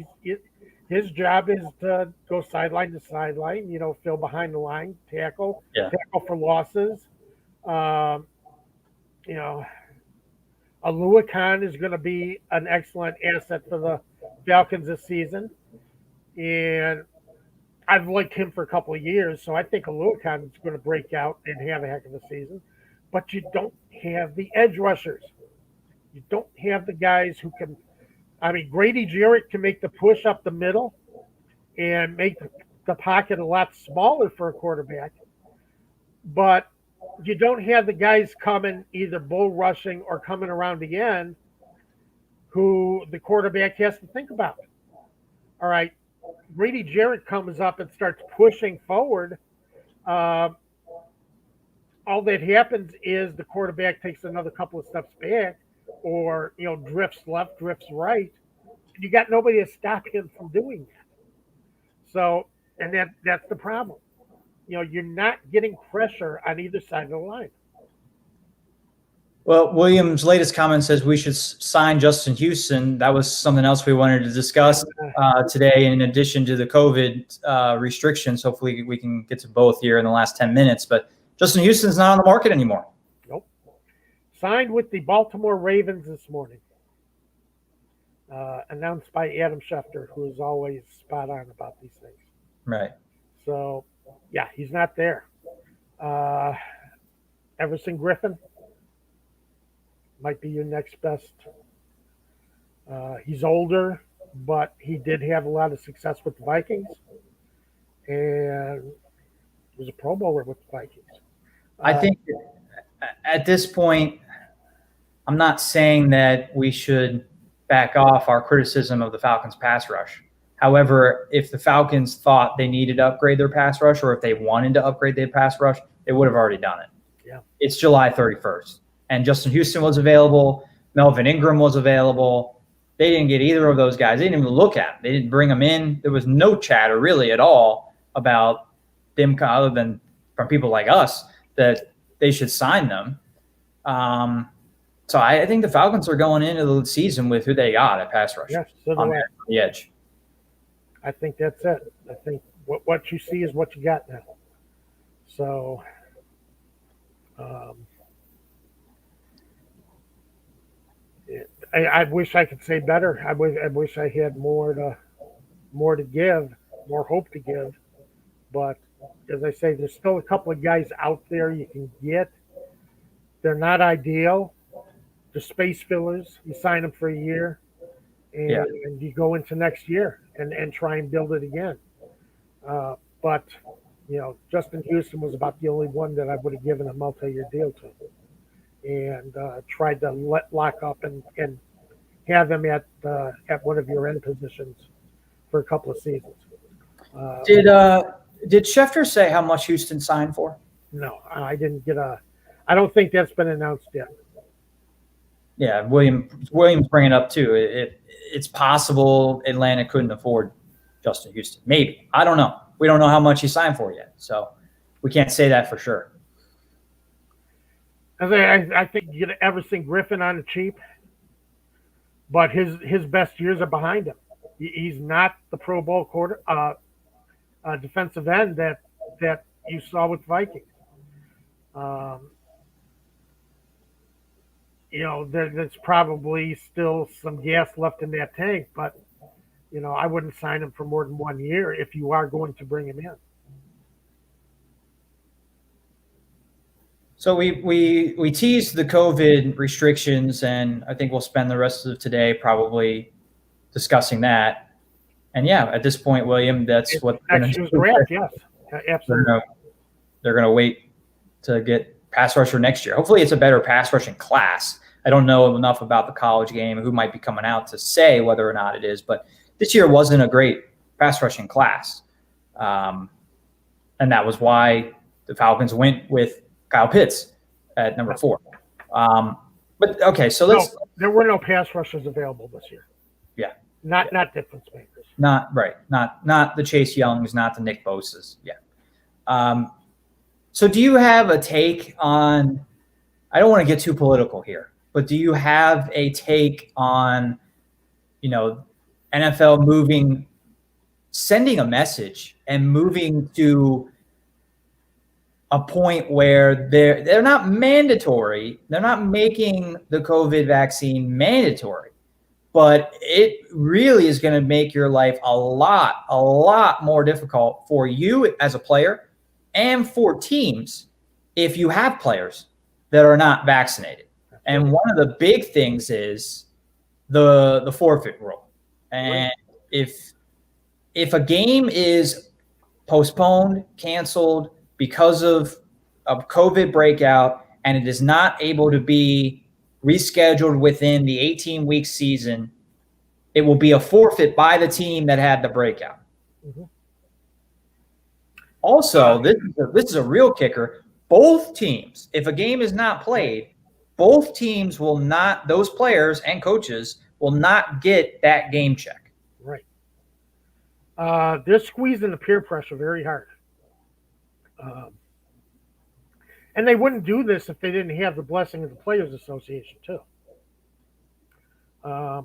His job is to go sideline to sideline, fill behind the line, tackle for losses. Aluakon is going to be an excellent asset for the Falcons this season. And I've liked him for a couple of years, so I think Aluakon is going to break out and have a heck of a season. But you don't have the edge rushers. You don't have the guys who can – Grady Jarrett can make the push up the middle and make the pocket a lot smaller for a quarterback. But you don't have the guys coming either bull rushing or coming around the end who the quarterback has to think about. All right, Grady Jarrett comes up and starts pushing forward. All that happens is the quarterback takes another couple of steps back or, drifts left, drifts right. You got nobody to stop him from doing that. So, and that's the problem. You're not getting pressure on either side of the line. Well, William's latest comment says we should sign Justin Houston. That was something else we wanted to discuss today, in addition to the COVID restrictions. Hopefully we can get to both here in the last 10 minutes. But Justin Houston's not on the market anymore. Nope. Signed with the Baltimore Ravens this morning. Announced by Adam Schefter, who is always spot on about these things. Right. So, yeah, he's not there. Everson Griffin might be your next best. He's older, but he did have a lot of success with the Vikings. And was a Pro Bowler with the Vikings. I think at this point, I'm not saying that we should back off our criticism of the Falcons pass rush. However, if the Falcons thought they needed to upgrade their pass rush, or if they wanted to upgrade their pass rush, they would have already done it. Yeah. It's July 31st, and Justin Houston was available. Melvin Ingram was available. They didn't get either of those guys. They didn't even look at them. They didn't bring them in. There was no chatter really at all about them, other than from people like us, that they should sign them. So I think the Falcons are going into the season with who they got at pass rush on the edge. I think that's it. I think what you see is what you got now. So, I wish I could say better. I wish I had more to give, more hope to give. But as I say, there's still a couple of guys out there you can get. They're not ideal. They're space fillers. You sign them for a year, and you go into next year and try and build it again. But Justin Houston was about the only one that I would have given a multi-year deal to, and tried to lock up and have him at one of your end positions for a couple of seasons. Did Schefter say how much Houston signed for? No, I didn't get I don't think that's been announced yet. Yeah, Williams bringing it up too. It's possible Atlanta couldn't afford Justin Houston. Maybe. I don't know. We don't know how much he signed for yet, so we can't say that for sure. I think you get Everson Griffin on the cheap, but his best years are behind him. He's not the Pro Bowl defensive end that you saw with Vikings. There's probably still some gas left in that tank, but I wouldn't sign him for more than 1 year if you are going to bring him in. So we teased the COVID restrictions, and I think we'll spend the rest of today probably discussing that. And yeah, at this point, William, that's what next year's draft. Yes, absolutely. They're going to wait to get pass rusher next year. Hopefully, it's a better pass rushing class. I don't know enough about the college game, who might be coming out to say whether or not it is, but this year wasn't a great pass rushing class, and that was why the Falcons went with Kyle Pitts at number 4. But okay, so there were no pass rushers available this year. Yeah, not difference makers. Not the Chase Youngs, not the Nick Bosa's. Yeah. So do you have a take on? I don't want to get too political here, but do you have a take on, NFL sending a message and moving to a point where they're not mandatory. They're not making the COVID vaccine mandatory, but it really is going to make your life a lot more difficult for you as a player and for teams if you have players that are not vaccinated. And one of the big things is the forfeit rule. And if a game is postponed, canceled because of a COVID breakout, and it is not able to be rescheduled within the 18-week season, it will be a forfeit by the team that had the breakout. Mm-hmm. Also, this is a real kicker. Both teams, if a game is not played, both teams will not, those players and coaches will not get that game check. Right. They're squeezing the peer pressure very hard. And they wouldn't do this if they didn't have the blessing of the Players Association, too. Or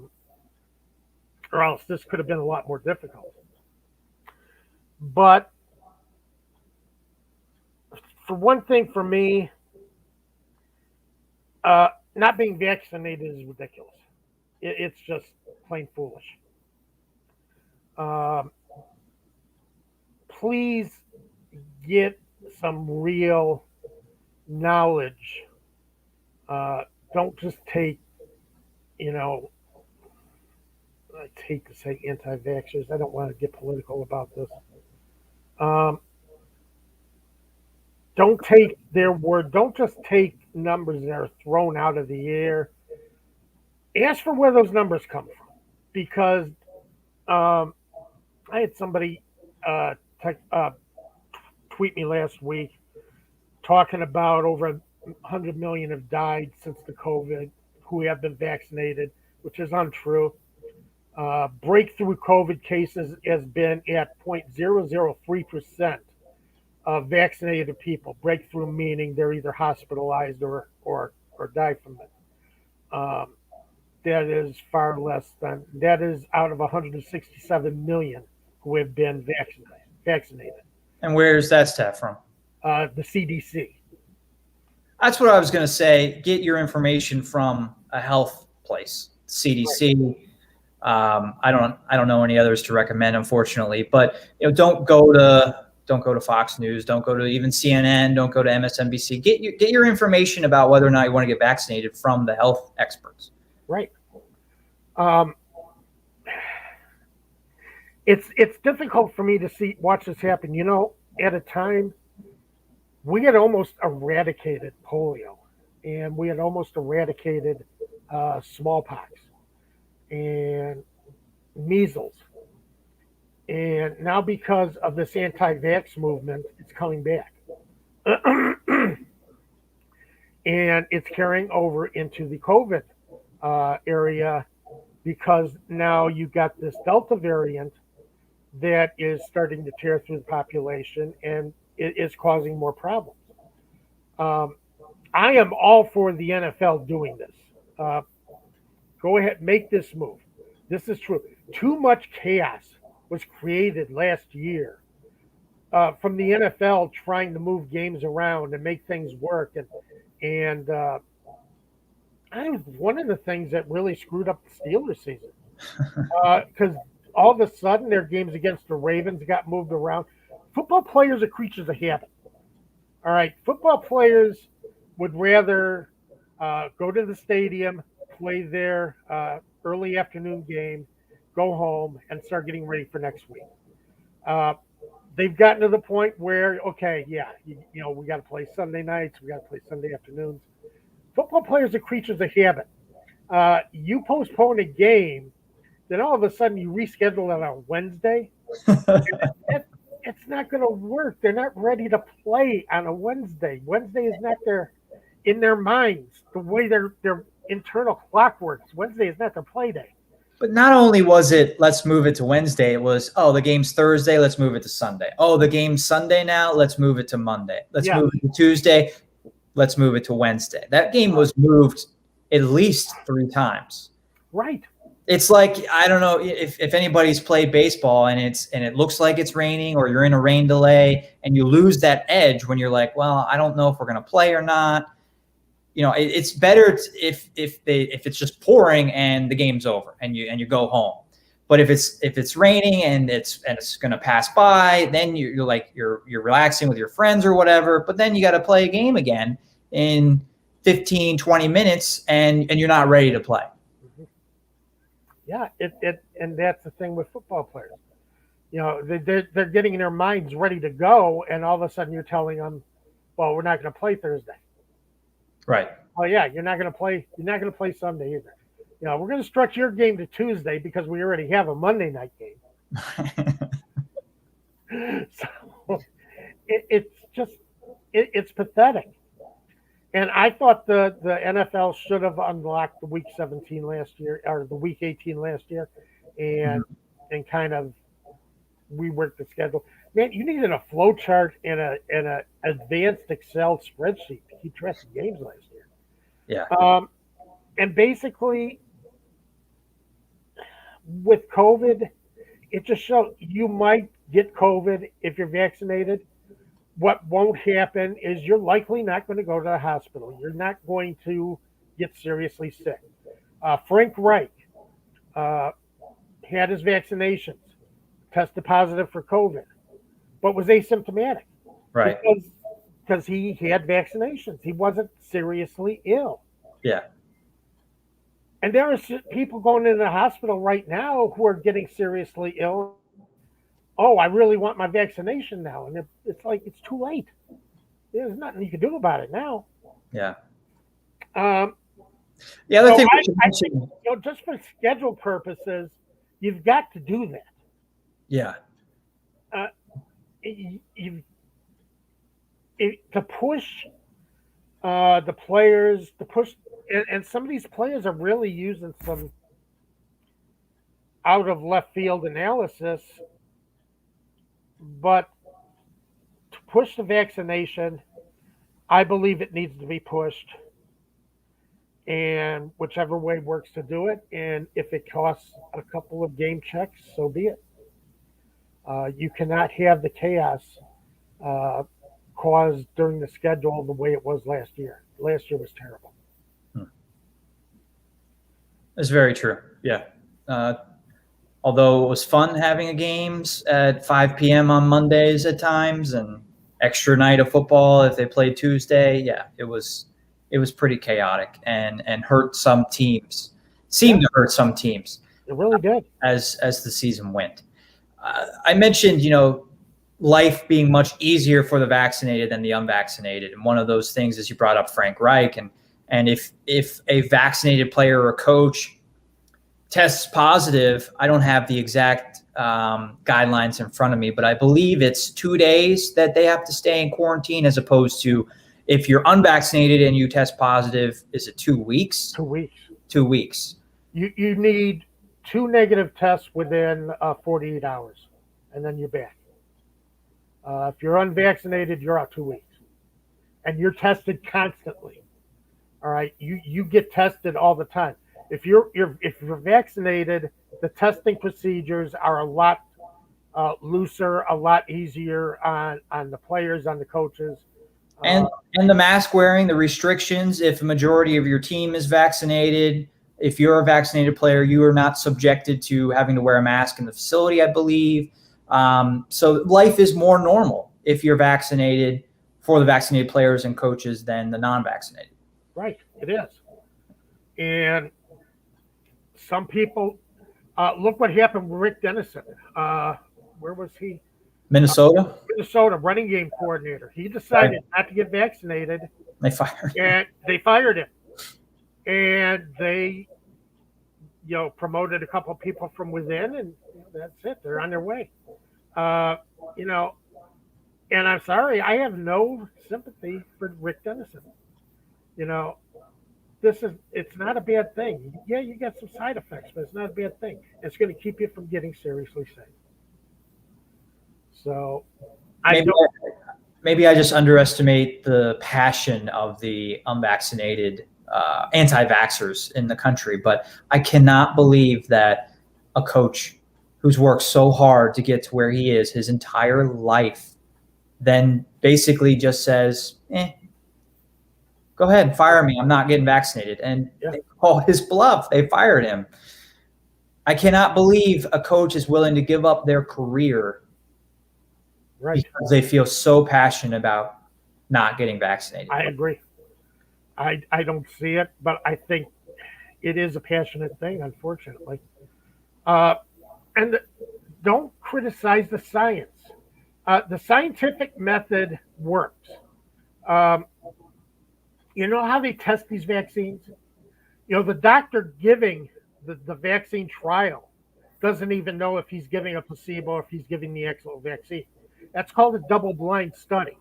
else this could have been a lot more difficult. But for one thing, for me, not being vaccinated is ridiculous. It's just plain foolish. Please get some real knowledge. Don't just take, I hate to say anti-vaxxers. I don't want to get political about this. Don't take their word. Don't just take numbers that are thrown out of the air. Ask for where those numbers come from. Because I had somebody tweet me last week talking about over 100 million have died since the COVID who have been vaccinated, which is untrue. Breakthrough COVID cases has been at 0.003% of vaccinated people. Breakthrough meaning they're either hospitalized or die from it. That is far less than that is out of 167 million who have been vaccinated. And where's that stat from? The CDC. That's what I was going to say. Get your information from a health place, CDC. Right. I don't know any others to recommend, unfortunately. But don't go to Fox News. Don't go to even CNN. Don't go to MSNBC. Get your information about whether or not you want to get vaccinated from the health experts. Right. It's difficult for me to watch this happen. At a time we had almost eradicated polio, and we had almost eradicated smallpox and measles. And now because of this anti-vax movement, it's coming back. And it's carrying over into the COVID area, because now you've got this Delta variant that is starting to tear through the population, and it is causing more problems. I am all for the NFL doing this. Go ahead, make this move. This is true. Too much chaos was created last year from the NFL trying to move games around and make things work. And I was one of the things that really screwed up the Steelers season, because all of a sudden their games against the Ravens got moved around. Football players are creatures of habit. All right, football players would rather go to the stadium, play their early afternoon game, go home, and start getting ready for next week. They've gotten to the point where, okay, yeah, we got to play Sunday nights, we got to play Sunday afternoons. Football players are creatures of habit. You postpone a game, then all of a sudden you reschedule it on Wednesday. It's not going to work. They're not ready to play on a Wednesday. Wednesday is not in their minds, the way their internal clock works. Wednesday is not their play day. But not only was it, let's move it to Wednesday, it was, the game's Thursday, let's move it to Sunday. Oh, the game's Sunday now, let's move it to Monday. Let's move it to Tuesday, let's move it to Wednesday. That game was moved at least 3 times. Right. It's like, I don't know if anybody's played baseball and it looks like it's raining, or you're in a rain delay and you lose that edge when you're like, well, I don't know if we're going to play or not. It's better if it's just pouring and the game's over and you go home. But if it's raining and it's going to pass by, then you're relaxing with your friends or whatever. But then you got to play a game again in 15, 20 minutes and you're not ready to play. Yeah, and that's the thing with football players. They're getting their minds ready to go, and all of a sudden you're telling them, well, we're not going to play Thursday. Right. Oh yeah, you're not going to play. You're not going to play Sunday either. We're going to stretch your game to Tuesday because we already have a Monday night game. So it's pathetic. And I thought the NFL should have unlocked the Week 17 last year, or the Week 18 last year, and kind of rework the schedule. Man, you needed a flow chart and a advanced Excel spreadsheet to keep track of games last year. Yeah. And basically, with COVID, it just shows you might get COVID if you're vaccinated. What won't happen is you're likely not going to go to the hospital. You're not going to get seriously sick. Frank Reich had his vaccinations, tested positive for COVID, but was asymptomatic. Right. Because he had vaccinations. He wasn't seriously ill. Yeah. And there are people going into the hospital right now who are getting seriously ill. Oh, I really want my vaccination now. And it's like, it's too late. There's nothing you can do about it now. Yeah. The other thing I think, just for schedule purposes, you've got to do that. Yeah. To push the players, and some of these players are really using out of left field analysis, but to push the vaccination, I believe it needs to be pushed, and whichever way works to do it. And if it costs a couple of game checks, so be it. You cannot have the chaos caused during the schedule the way it was last year. Last year was terrible. It's very true. Yeah. Although it was fun having games at 5 p.m. on Mondays at times and extra night of football if they played Tuesday. Yeah, it was pretty chaotic and hurt some teams. Seemed to hurt some teams. It really did as the season went. I mentioned, life being much easier for the vaccinated than the unvaccinated, and one of those things is you brought up Frank Reich, and if a vaccinated player or coach tests positive, I don't have the exact guidelines in front of me, but I believe it's 2 days that they have to stay in quarantine, as opposed to if you're unvaccinated and you test positive, is it 2 weeks? 2 weeks. 2 weeks. You need 2 negative tests within 48 hours, and then you're back. If you're unvaccinated, you're out 2 weeks, and you're tested constantly. All right, you get tested all the time. If you're vaccinated, the testing procedures are a lot looser, a lot easier on the players, on the coaches. And the mask wearing, the restrictions, if a majority of your team is vaccinated, if you're a vaccinated player, you are not subjected to having to wear a mask in the facility, I believe. So life is more normal if you're vaccinated for the vaccinated players and coaches than the non-vaccinated. Right, it is. And some people, look what happened with Rick Dennison. Where was he? Minnesota? Minnesota, running game coordinator. He decided not to get vaccinated. They fired him. And they fired him. And they, promoted a couple of people from within, and that's it. They're on their way. And I'm sorry, I have no sympathy for Rick Dennison. It's not a bad thing. Yeah, you get some side effects, but it's not a bad thing. It's going to keep you from getting seriously sick. So maybe I just underestimate the passion of the unvaccinated anti-vaxxers in the country, but I cannot believe that a coach who's worked so hard to get to where he is his entire life then basically just says, go ahead and fire me. I'm not getting vaccinated. And they call his bluff. They fired him. I cannot believe a coach is willing to give up their career because they feel so passionate about not getting vaccinated. I agree. I don't see it, but I think it is a passionate thing, unfortunately. And don't criticize the science. The scientific method works. You know how they test these vaccines? The doctor giving the vaccine trial doesn't even know if he's giving a placebo or if he's giving the actual vaccine. That's called a double-blind study.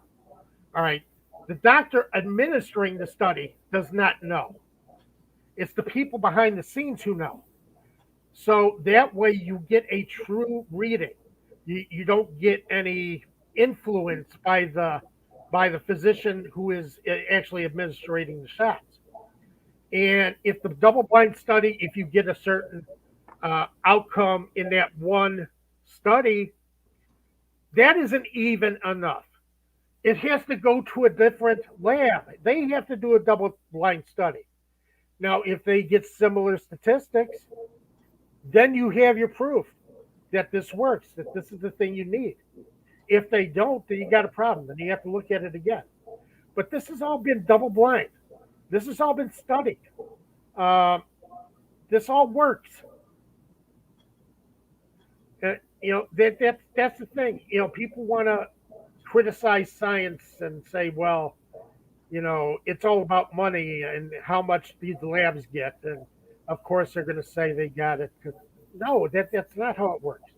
All right. The doctor administering the study does not know. It's the people behind the scenes who know. So that way you get a true reading. You don't get any influence by the physician who is actually administering the shots. And if the double-blind study, if you get a certain outcome in that one study, that isn't even enough. It has to go to a different lab. They have to do a double-blind study. Now, if they get similar statistics, then you have your proof that this works, that this is the thing you need. If they don't, then you got a problem. Then you have to look at it again. But this has all been double-blind. This has all been studied. This all works. That's the thing. People want to criticize science and say, well, it's all about money and how much these labs get. And of course, they're going to say they got it. No, that's not how it works.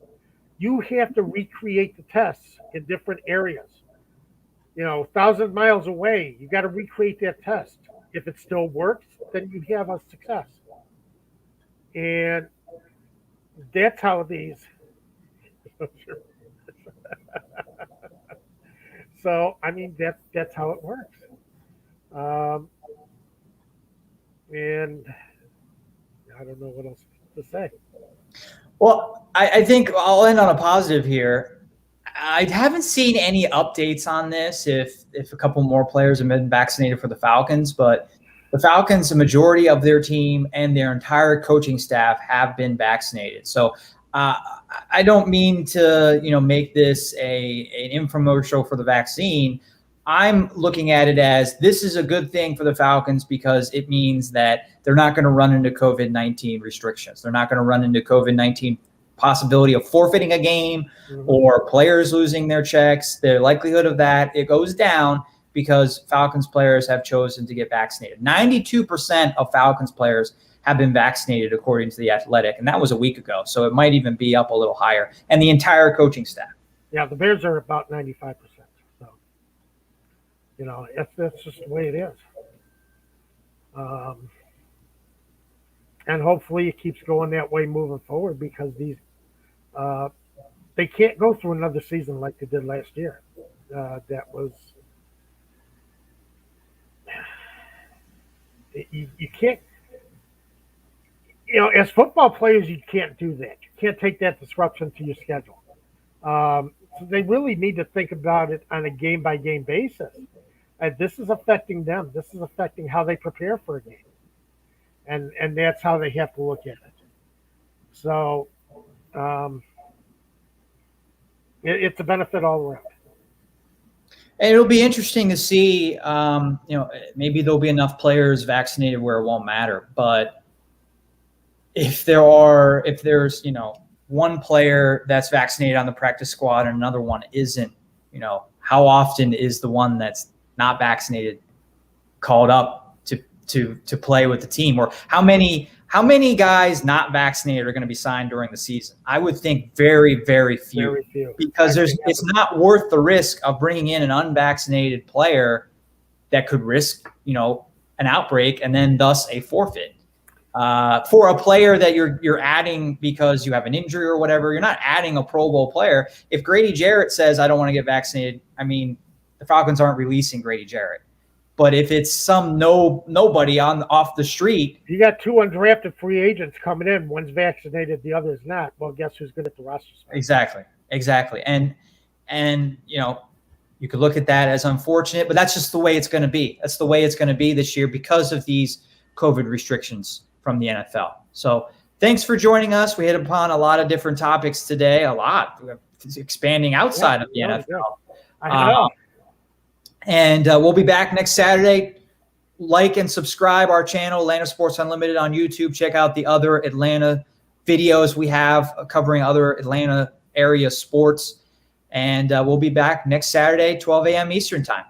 You have to recreate the tests in different areas. 1,000 miles away, you got to recreate that test. If it still works, then you have a success. And that's how these. So I mean that's how it works. And I don't know what else to say. Well, I think I'll end on a positive here. I haven't seen any updates on this if a couple more players have been vaccinated for the Falcons, but the Falcons, the majority of their team and their entire coaching staff have been vaccinated. So I don't mean to make this an infomercial for the vaccine. I'm looking at it as this is a good thing for the Falcons because it means that they're not going to run into COVID-19 restrictions. They're not going to run into COVID-19 possibility of forfeiting a game or players losing their checks. The likelihood of that, it goes down because Falcons players have chosen to get vaccinated. 92% of Falcons players have been vaccinated according to The Athletic, and that was a week ago. So it might even be up a little higher. And the entire coaching staff. Yeah, the Bears are about 95%. That's just the way it is. And hopefully it keeps going that way moving forward because these they can't go through another season like they did last year. That was you can't. As football players, you can't do that. You can't take that disruption to your schedule. So they really need to think about it on a game-by-game basis. This is affecting them. This is affecting how they prepare for a game. And that's how they have to look at it. So it's a benefit all around. And it'll be interesting to see, maybe there'll be enough players vaccinated where it won't matter. But if there's one player that's vaccinated on the practice squad and another one isn't, how often is the one that's not vaccinated called up to play with the team? Or how many guys not vaccinated are going to be signed during the season? I would think very, very few. Very few. Because it's not worth the risk of bringing in an unvaccinated player that could risk, an outbreak and then thus a forfeit. For a player that you're adding because you have an injury or whatever, you're not adding a Pro Bowl player. If Grady Jarrett says, I don't want to get vaccinated, the Falcons aren't releasing Grady Jarrett. But if it's some nobody off the street, you got two undrafted free agents coming in. One's vaccinated, the other's not. Well, guess who's good at the roster spot? Exactly. And you could look at that as unfortunate, but that's just the way it's going to be. That's the way it's going to be this year because of these COVID restrictions from the NFL. So thanks for joining us. We hit upon a lot of different topics today. It's expanding outside of the NFL. I know. And we'll be back next Saturday. Like and subscribe our channel, Atlanta Sports Unlimited on YouTube. Check out the other Atlanta videos we have covering other Atlanta area sports. And we'll be back next Saturday, 12 a.m. Eastern time.